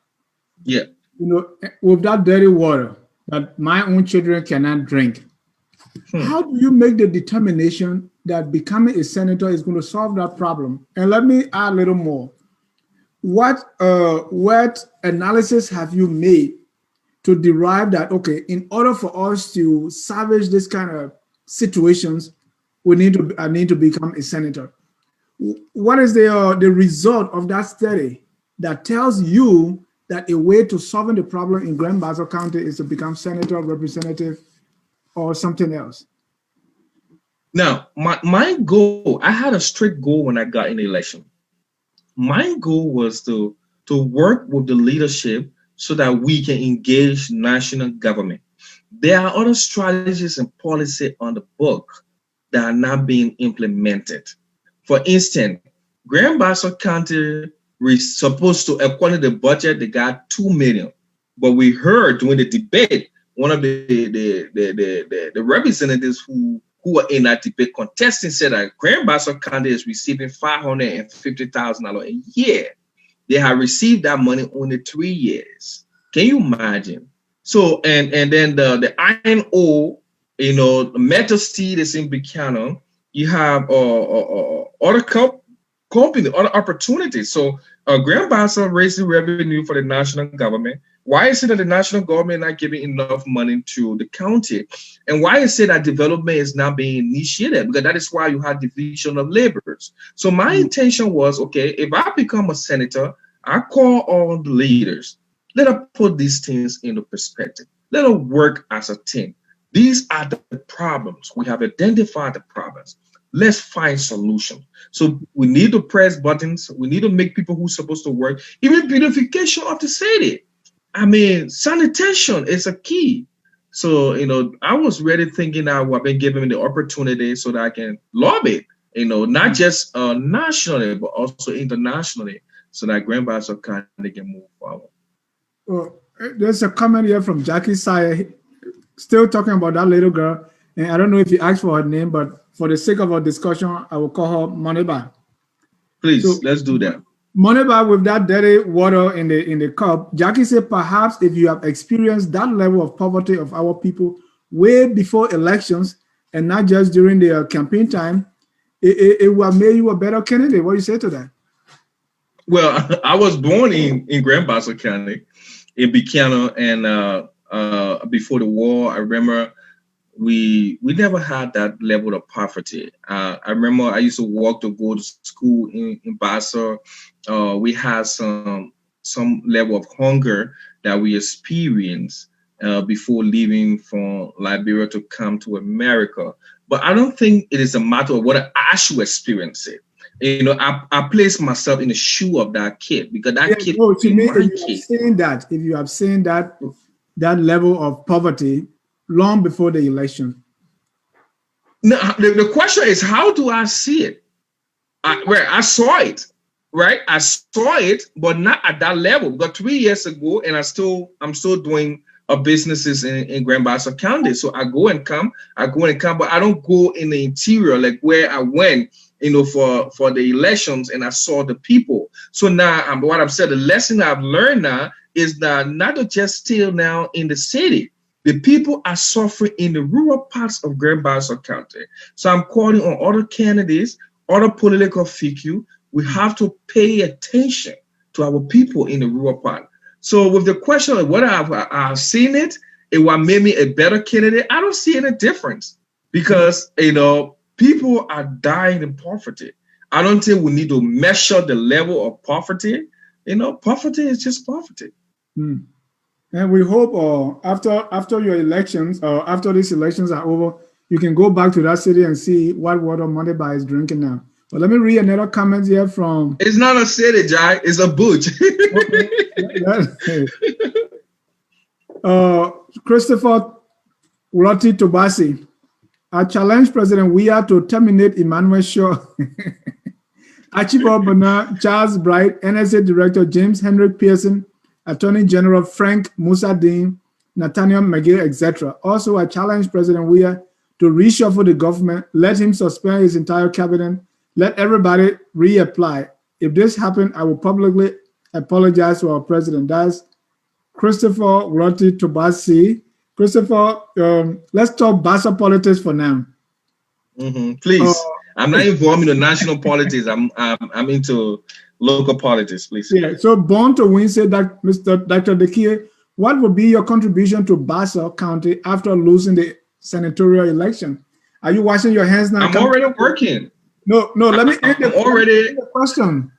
with that dirty water that my own children cannot drink. How do you make the determination that becoming a senator is going to solve that problem? And let me add a little more. What analysis have you made to derive that, okay, in order for us to salvage this kind of situations, I need to become a senator? What is the result of that study that tells you that a way to solving the problem in Grand Bassa County is to become senator, representative, or something else? Now, my goal, I had a strict goal when I got in the election. My goal was to work with the leadership so that we can engage national government. There are other strategies and policy on the book that are not being implemented. For instance, Grand Bassa County is supposed to, according to the budget, they got $2 million. But we heard during the debate, one of the representatives who were in that debate contesting said that Grand Bassa County is receiving $550,000 a year. They have received that money only 3 years. Can you imagine? So, and then the iron ore, the metal steel is in Buchanan. You have other company, other opportunities. So Grand Bassa raising revenue for the national government. Why is it that the national government is not giving enough money to the county? And why is it that development is not being initiated? Because that is why you have division of labors. So my intention was, okay, if I become a senator, I call all the leaders. Let us put these things into perspective. Let us work as a team. These are the problems. We have identified the problems. Let's find solutions. So we need to press buttons. We need to make people who are supposed to work. Even beautification of the city. I mean, sanitation is a key. So, I was really thinking that I've been given the opportunity so that I can lobby, not just nationally, but also internationally, so that Grand Bassa County can move forward. Well, there's a comment here from Jackie Sayer, still talking about that little girl. And I don't know if you asked for her name, but for the sake of our discussion, I will call her Moneba. Please, let's do that. Moneba, with that dirty water in the cup, Jackie said, perhaps if you have experienced that level of poverty of our people way before elections and not just during the campaign time, it will make you a better candidate. What do you say to that? Well, I was born in Grand Bassa County, in Buchanan, and before the war, I remember we never had that level of poverty. I remember I used to walk to go to school in Bassa. We had some level of hunger that we experienced before leaving from Liberia to come to America. But I don't think it is a matter of what I actually experience it. I place myself in the shoe of that kid, because that kid. No, to me, if you have seen that level of poverty long before the election. No, the question is, how do I see it? I saw it, right? I saw it, but not at that level. But 3 years ago, and I'm still doing businesses in Grand Bassa County. So I go and come, but I don't go in the interior, like where I went, for the elections, and I saw the people. So now what I'm saying, the lesson I've learned now is that not to just steal now in the city. The people are suffering in the rural parts of Grand Bassa County. So I'm calling on other candidates, other political figures. We have to pay attention to our people in the rural part. So with the question of whether I've seen it will make me a better candidate, I don't see any difference, because people are dying in poverty. I don't think we need to measure the level of poverty. Poverty is just poverty. And we hope after your elections, or after these elections are over, you can go back to that city and see what water Moneba is drinking now. But let me read another comment here from... It's not a city, Jai. It's a butch. Christopher Roti Tobasi. I challenge President Weah to terminate Emmanuel Shaw, Archibald Bernard, Charles Bright, NSA Director James Henrik Pearson, Attorney General Frank Musadin, Nathaniel McGill, etc. Also, I challenge President Weah to reshuffle the government, let him suspend his entire cabinet, let everybody reapply. If this happens, I will publicly apologize to our president. That's Christopher Roti Tobasi. Christopher, let's talk Bassa politics for now. Please. I'm not involved in the national politics. I'm into local politics, please. Yeah. So Born to Win said that Mr. Dr. Daykeay, what would be your contribution to Bassa County after losing the senatorial election? Are you washing your hands now? I'm already working. No. Let me end the question.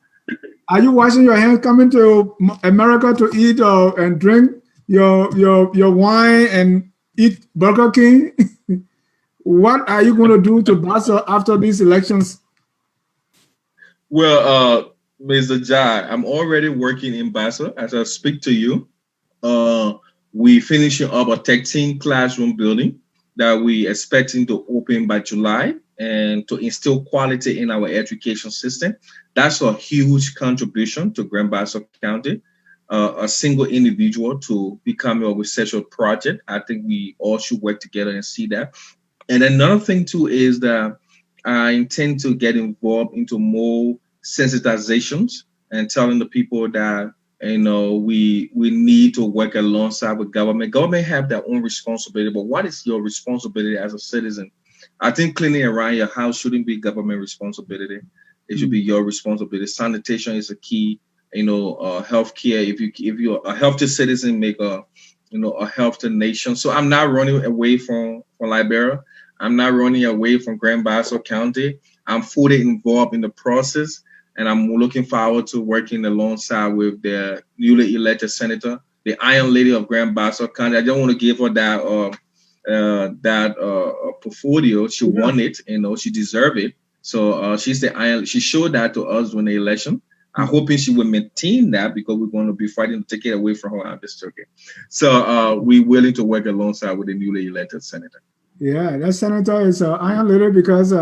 Are you washing your hands coming to America to eat and drink your wine and eat Burger King? What are you going to do to Bassa after these elections? Well, Mr. Jai, I'm already working in Bassa as I speak to you. We finishing up a 13 classroom building that we expecting to open by July, and to instill quality in our education system. That's a huge contribution to Grand Bassa County. A single individual to become a research project. I think we all should work together and see that. And another thing too is that I intend to get involved into more sensitizations and telling the people that we need to work alongside with government. Government have their own responsibility, but what is your responsibility as a citizen? I think cleaning around your house shouldn't be government responsibility. It should be your responsibility. Sanitation is a key. Healthcare. If you're a healthy citizen, make a healthy nation. So I'm not running away from Liberia. I'm not running away from Grand Bassa County. I'm fully involved in the process, and I'm looking forward to working alongside with the newly elected senator, the Iron Lady of Grand Bassa County. I don't want to give her that portfolio. She won it. She deserved it. So she's the Iron. She showed that to us during the election. I'm hoping she will maintain that because we're going to be fighting to take it away from her out this circuit. So we're willing to work alongside with the newly elected senator. Yeah, that senator is Iron Lady because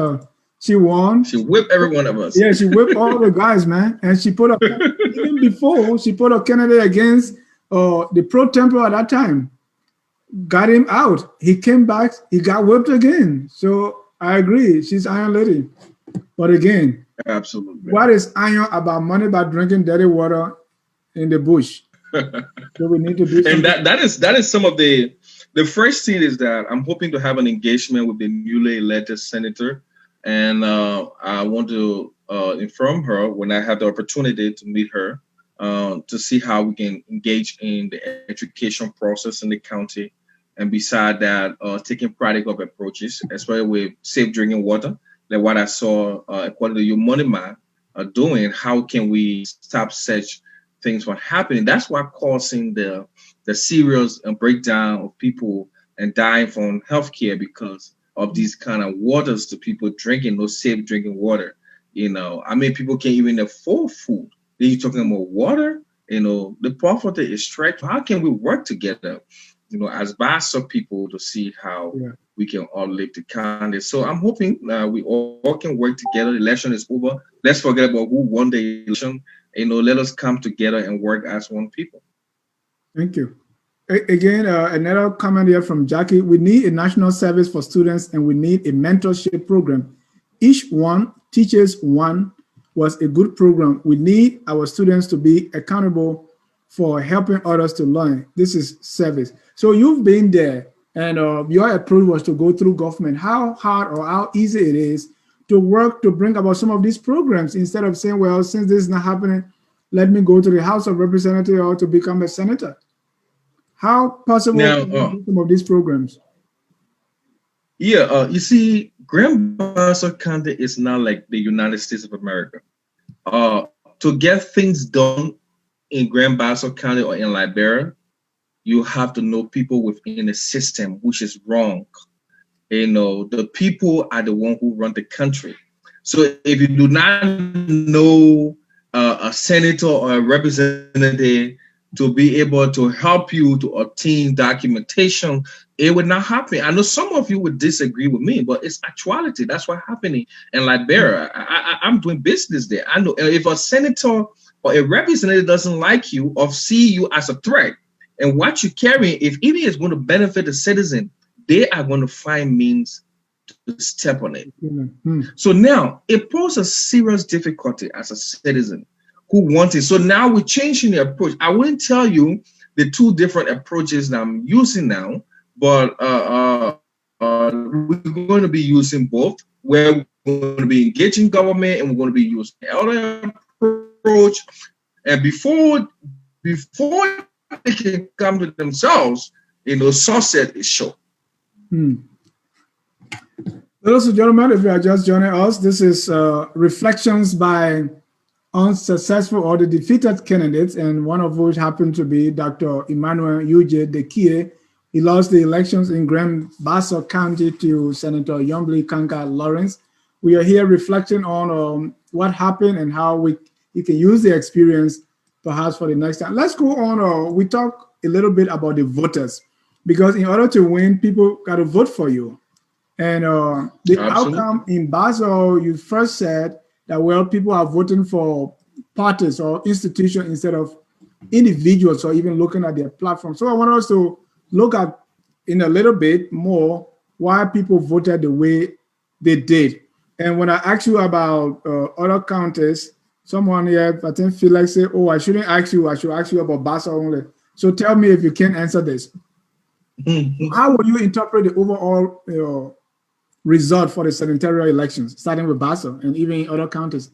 she won. She whipped every one of us. Yeah, she whipped all the guys, man. And she put even before she put a candidate against the pro tempore at that time. Got him out. He came back. He got whipped again. So I agree. She's Iron Lady. But again, absolutely, what is iron about money about drinking dirty water in the bush? So we need to do something. And that is some of the first thing is that I'm hoping to have an engagement with the newly elected senator, and I want to inform her when I have the opportunity to meet her to see how we can engage in the education process in the county, and beside that, taking practical approaches, especially with safe drinking water. Like what I saw according to your money man doing, how can we stop such things from happening? That's why causing the serious breakdown of people and dying from healthcare because of these kind of waters to people drinking, no safe drinking water. You know, I mean, people can't even afford food. Then you're talking about water. You know, the poverty is stretched. How can we work together? You know, as Bassa people to see how we can all live the county. So I'm hoping we all can work together. The election is over. Let's forget about who won the election. You know, let us come together and work as one people. Thank you. Again, another comment here from Jackie. We need a national service for students and we need a mentorship program. Each one teaches one was a good program. We need our students to be accountable for helping others to learn. This is service. So you've been there and your approach was to go through government. How hard or how easy it is to work to bring about some of these programs instead of saying, well, since this is not happening, let me go to the House of Representatives or to become a senator. How possible now, some of these programs? Yeah, you see, Grand Bassa County is not like the United States of America. To get things done in Grand Bassa County or in Liberia, you have to know people within the system, which is wrong. You know, the people are the one who run the country. So if you do not know a senator or a representative to be able to help you to obtain documentation, it would not happen. I know some of you would disagree with me, but it's actuality. That's what's happening in Liberia. I'm doing business there. I know if a senator or a representative doesn't like you or see you as a threat, and what you're carrying, if it is going to benefit the citizen, they are going to find means to step on it. So now it poses a serious difficulty as a citizen who wants it. So now we're changing the approach. I wouldn't tell you the two different approaches that I'm using now, but we're going to be using both, where we're going to be engaging government and we're going to be using the other approach. And before they can come to themselves, you know, sunset is short. Ladies and gentlemen, if you are just joining us, this is Reflections by Unsuccessful or the Defeated Candidates, and one of which happened to be Dr. Emmanuel Uje Daykeay. He lost the elections in Grand Bassa County to Senator Yombly Kanka Lawrence. We are here reflecting on what happened and how you can use the experience perhaps for the next time. Let's go on. We talk a little bit about the voters, because in order to win, people got to vote for you. And the outcome in Basel, you first said that, well, people are voting for parties or institutions instead of individuals or even looking at their platform. So I want us to look at in a little bit more why people voted the way they did. And when I ask you about other counties, someone here, I think, feel like say, oh, I shouldn't ask you, I should ask you about Basel only. So tell me if you can answer this. How will you interpret the overall result for the senatorial elections, starting with Basel and even in other counties?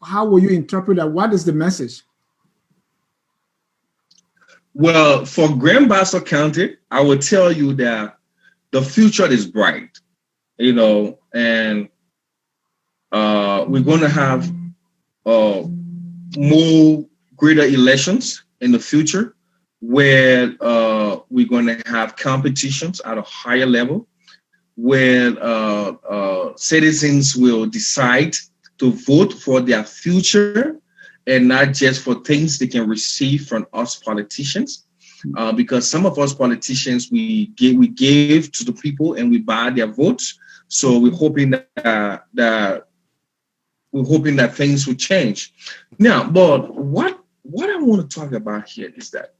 How will you interpret that? What is the message? Well, for Grand Bassa County, I will tell you that the future is bright, you know, and we're going to have more greater elections in the future, where we're going to have competitions at a higher level, where citizens will decide to vote for their future. and not just for things they can receive from us politicians. Because some of us politicians, we give to the people and we buy their votes. So we're hoping that things will change. Now, but what I want to talk about here is that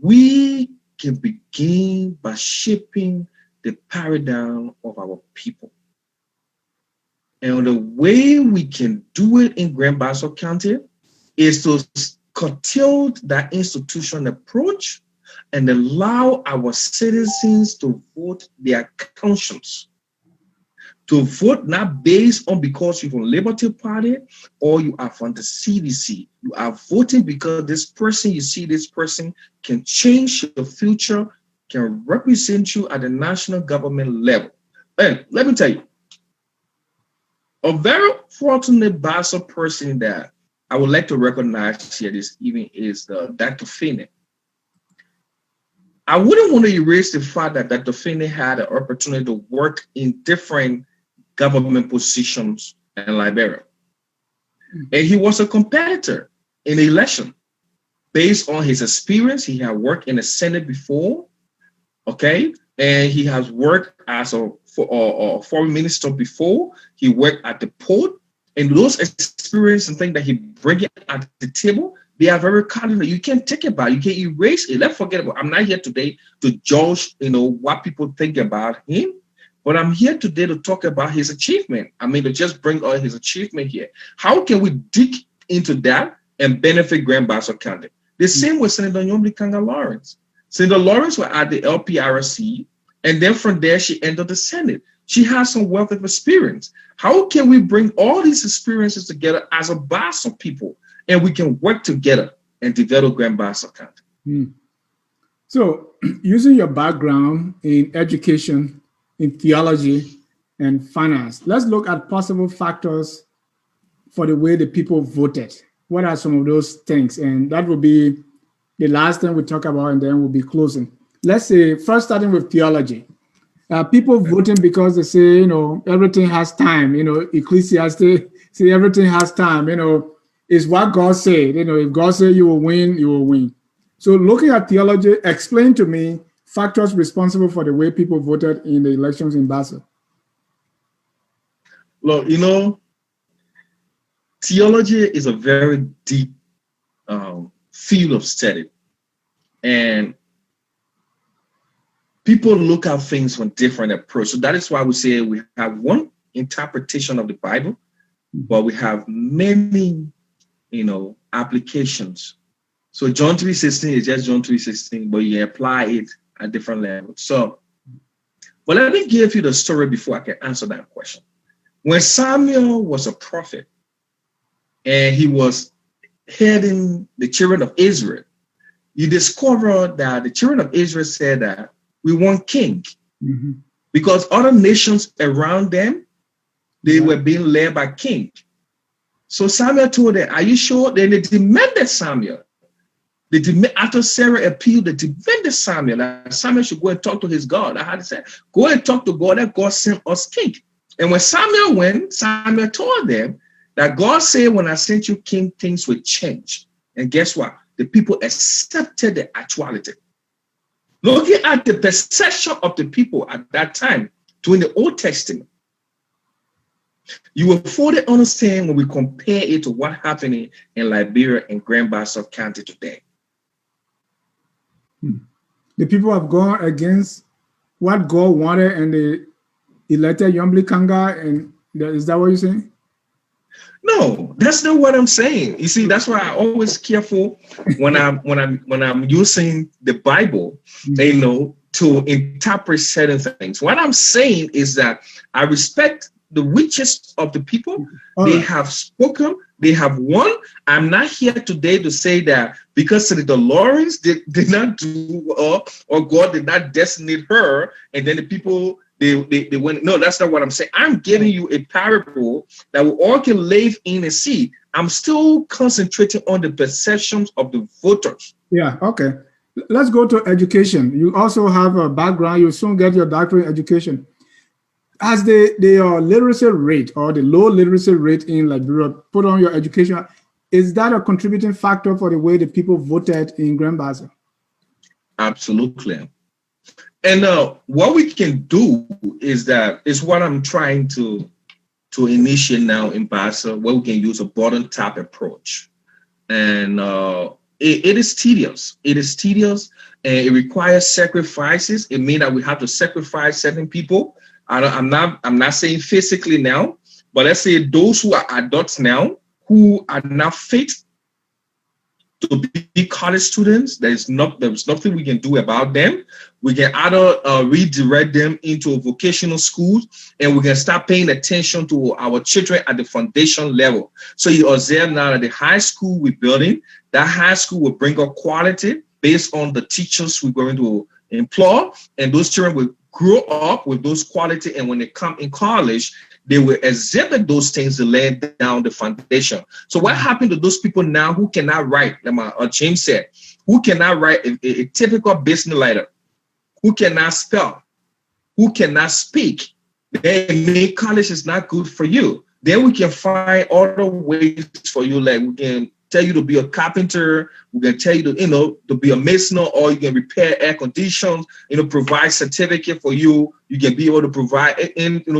we can begin by shaping the paradigm of our people. And the way we can do it in Grand Bassa County is to curtail that institutional approach and allow our citizens to vote their conscience. To vote not based on because you're from Liberty Party or you are from the CDC. You are voting because this person can change your future, can represent you at the national government level. And let me tell you, a very fortunate Bassa person that I would like to recognize here this evening is Dr. Finney. I wouldn't want to erase the fact that Dr. Finney had an opportunity to work in different government positions in Liberia. And he was a competitor in the election based on his experience. He had worked in the Senate before, okay? And he has worked as a foreign minister before. He worked at the port. And those experiences and things that he brings at the table, they are very cardinal. You can't take it back. You can't erase it. Let's forget about it. I'm not here today to judge, what people think about him. But I'm here today to talk about his achievement. I mean, to just bring all his achievement here. How can we dig into that and benefit Grand Bassa County? The same with Senator Yomlikanga Lawrence. Senator Lawrence was at the LPRC, and then from there, she entered the Senate. She has some wealth of experience. How can we bring all these experiences together as a Bassa people, and we can work together and develop Grand Bassa County? So, using your background in education, in theology and finance, let's look at possible factors for the way the people voted. What are some of those things? And that will be the last thing we talk about, and then we'll be closing. Let's say, first starting with theology. People voting because they say, everything has time. Ecclesiastes say everything has time. Is what God said. If God said you will win, you will win. So looking at theology, explain to me factors responsible for the way people voted in the elections in Bassa. Look, theology is a very deep field of study. And people look at things from different approaches. So that is why we say we have one interpretation of the Bible, but we have many, applications. So John 3:16 is just John 3:16, but you apply it at different levels. So, but let me give you the story before I can answer that question. When Samuel was a prophet and he was heading the children of Israel, you discover that the children of Israel said that we want king, because other nations around them, they were being led by king. So Samuel told them, are you sure? Then they demanded Samuel. After Sarah appealed, they demanded Samuel that Samuel should go and talk to his God. I had to say, go and talk to God, that God sent us king. And when Samuel went, Samuel told them that God said, when I sent you king, things will change. And guess what? The people accepted the actuality. Looking at the perception of the people at that time during the Old Testament, you will fully understand when we compare it to what's happening in Liberia and Grand Bassa County today. The people have gone against what God wanted, and they elected Yomlikanga, and is that what you're saying? No, that's not what I'm saying. You see, that's why I'm always careful when I'm using the Bible, to interpret certain things. What I'm saying is that I respect the wishes of the people. They have spoken, they have won. I'm not here today to say that because Senator Lawrence did not do or God did not designate her, and then the people they went. No, that's not what I'm saying. I'm giving you a parable that we all can live in and see. I'm still concentrating on the perceptions of the voters. Yeah, okay. Let's go to education. You also have a background. You'll soon get your doctorate in education. has the literacy rate or the low literacy rate in Liberia put on your education? Is that a contributing factor for the way the people voted in Grand Bassam? Absolutely. And what we can do is what I'm trying to initiate now in Bassa, where we can use a bottom-top approach. And it is tedious. It is tedious, and it requires sacrifices. It means that we have to sacrifice certain people. I'm not saying physically now, but let's say those who are adults now who are not fit to be college students. There's nothing we can do about them. We can either redirect them into vocational schools, and we can start paying attention to our children at the foundation level. So you observe now that the high school we're building, that high school will bring up quality based on the teachers we're going to employ, and those children will grow up with those quality, and when they come in college, they will exhibit those things to lay down the foundation. So what happened to those people now who cannot write, like James said, who cannot write a typical business letter, who cannot spell, who cannot speak? Then college is not good for you. Then we can find other ways for you, like we can tell you to be a carpenter, we can tell you to be a mason, or you can repair air conditions, provide certificate for you. You can be able to provide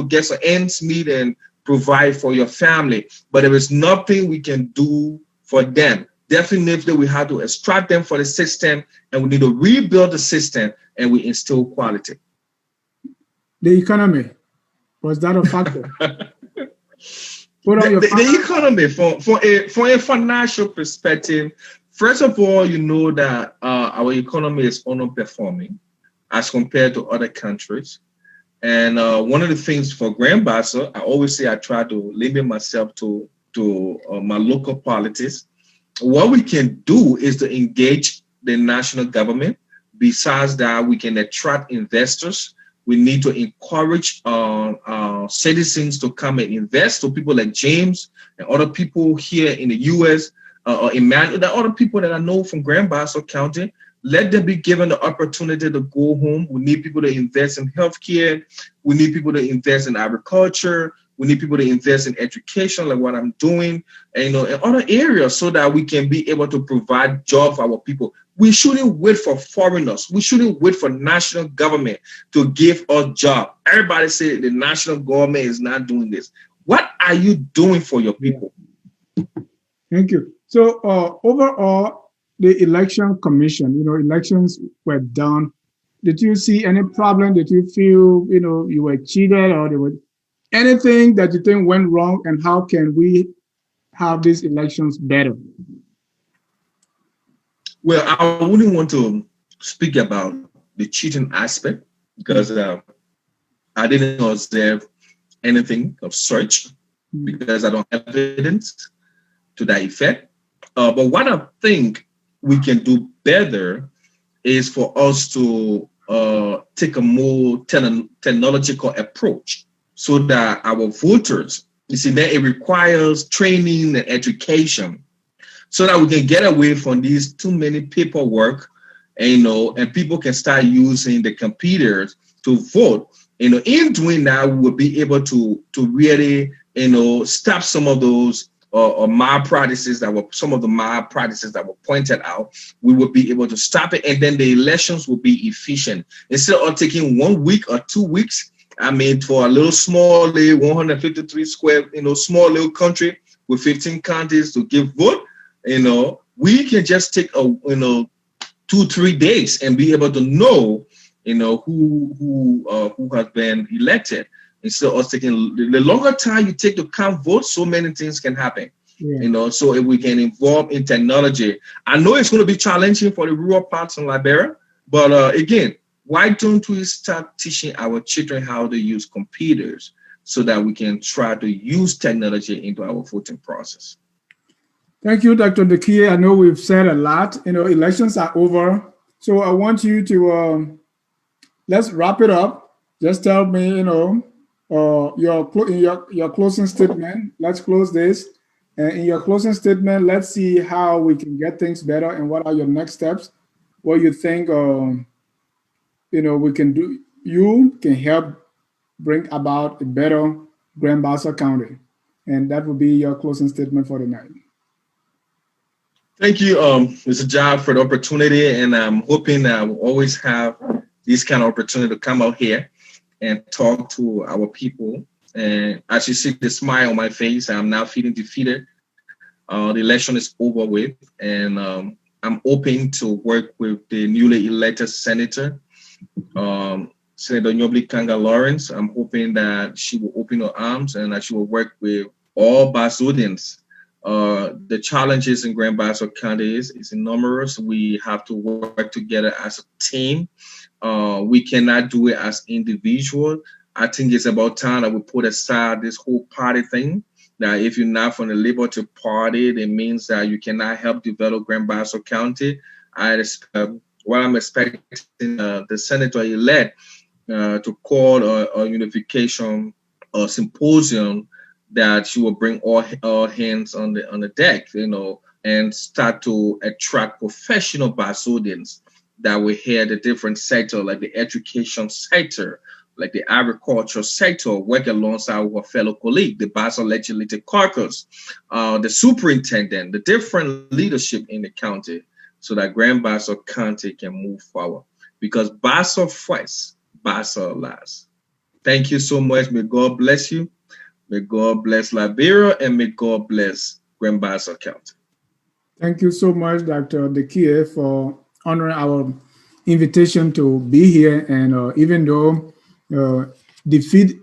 get some ends meet and provide for your family. But there is nothing we can do for them. Definitely we have to extract them from the system, and we need to rebuild the system, and we instill quality. The economy, was that a factor? The economy, from a financial perspective, first of all, you know that our economy is underperforming as compared to other countries. And one of the things for Grand Bassa, I always say I try to limit myself to my local politics. What we can do is to engage the national government. Besides that, we can attract investors. We need to encourage citizens to come and invest. So people like James and other people here in the U.S., Emmanuel, the other people that I know from Grand Bassa County, let them be given the opportunity to go home. We need people to invest in healthcare. We need people to invest in agriculture. We need people to invest in education, like what I'm doing, and in other areas, so that we can be able to provide jobs for our people. We shouldn't wait for foreigners. We shouldn't wait for national government to give us jobs. Everybody say the national government is not doing this. What are you doing for your people? Thank you. So overall, the election commission, elections were done. Did you see any problem? Did you feel, you were cheated, or there was anything that you think went wrong, and how can we have these elections better? Well, I wouldn't want to speak about the cheating aspect, because I didn't observe anything of such, because I don't have evidence to that effect. But what I think we can do better is for us to take a more technological approach, so that our voters, that it requires training and education, so that we can get away from these too many paperwork, and people can start using the computers to vote. In doing that, we will be able to really, stop some of those malpractices that were pointed out. We will be able to stop it, and then the elections will be efficient. Instead of taking 1 week or 2 weeks, for a little small, 153 square, small little country with 15 counties to give vote, we can just take 2-3 days and be able to know, who has been elected. Instead of us taking the longer time you take to count votes, so many things can happen. Yeah. So if we can involve in technology, I know it's going to be challenging for the rural parts in Liberia, but again, why don't we start teaching our children how to use computers, so that we can try to use technology into our voting process? Thank you, Dr. Daykeay. I know we've said a lot. Elections are over. So I want you to, let's wrap it up. Just tell me, your closing statement. Let's close this. And in your closing statement, let's see how we can get things better, and what are your next steps, what you think, we can do. You can help bring about a better Grand Bassa County. And that will be your closing statement for the night. Thank you, Mr. Job, for the opportunity, and I'm hoping that we'll always have this kind of opportunity to come out here and talk to our people. And as you see the smile on my face, I'm now feeling defeated. The election is over with, and I'm hoping to work with the newly elected senator, Senator Nyobli Kanga Lawrence. I'm hoping that she will open her arms and that she will work with all Basodians. The challenges in Grand Bassa County is enormous. We have to work together as a team. We cannot do it as individual. I think it's about time that we put aside this whole party thing. That if you're not from the Liberty Party, it means that you cannot help develop Grand Bassa County. What I'm expecting the senator-elect to call a unification symposium, that she will bring all hands on the deck, and start to attract professional Basodians that will hear the different sector, like the education sector, like the agriculture sector, work alongside our fellow colleague, the Bassa Legislative Caucus, the superintendent, the different leadership in the county, so that Grand Bassa County can move forward. Because Bassa first, Bassa last. Thank you so much. May God bless you. May God bless Liberia, and may God bless Grand Bassa County. Thank you so much, Dr. Daykeay, for honoring our invitation to be here. And even though defeat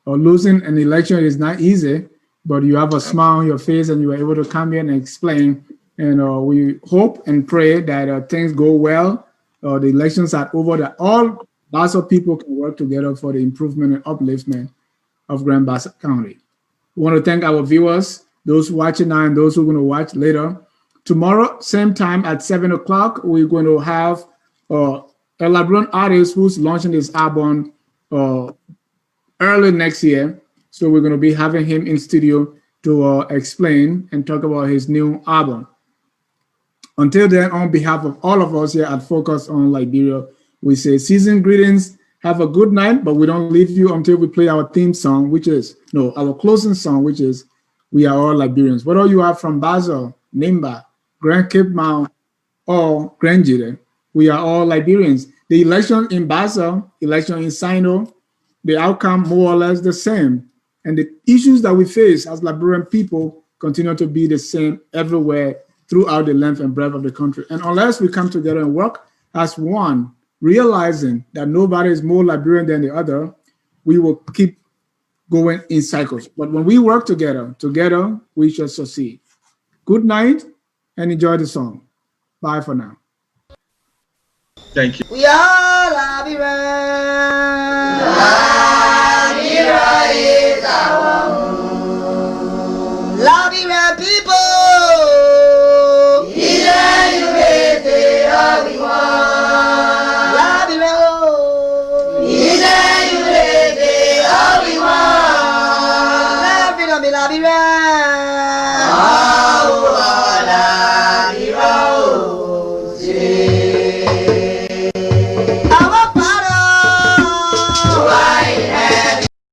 or losing an election is not easy, but you have a smile on your face and you are able to come here and explain. And we hope and pray that things go well. The elections are over, that all Bassa people can work together for the improvement and upliftment of Grand Bassa County. We want to thank our viewers, those watching now and those who are going to watch later. Tomorrow, same time at 7 o'clock, we're going to have a Liberian artist who's launching his album early next year. So we're going to be having him in studio to explain and talk about his new album. Until then, on behalf of all of us here at Focus on Liberia, we say season greetings. Have a good night, but we don't leave you until we play our theme song, our closing song, which is We Are All Liberians. Whether you are from Basel, Nimba, Grand Cape Mount, or Grand Jide, we are all Liberians. The election in Basel, election in Sino, the outcome more or less the same. And the issues that we face as Liberian people continue to be the same everywhere throughout the length and breadth of the country. And unless we come together and work as one, realizing that nobody is more Liberian than the other, we will keep going in cycles. But when we work together we shall succeed. Good night and enjoy the song. Bye for now. Thank you. We are Liberian. Liberia is our home. Liberian people. Liberia.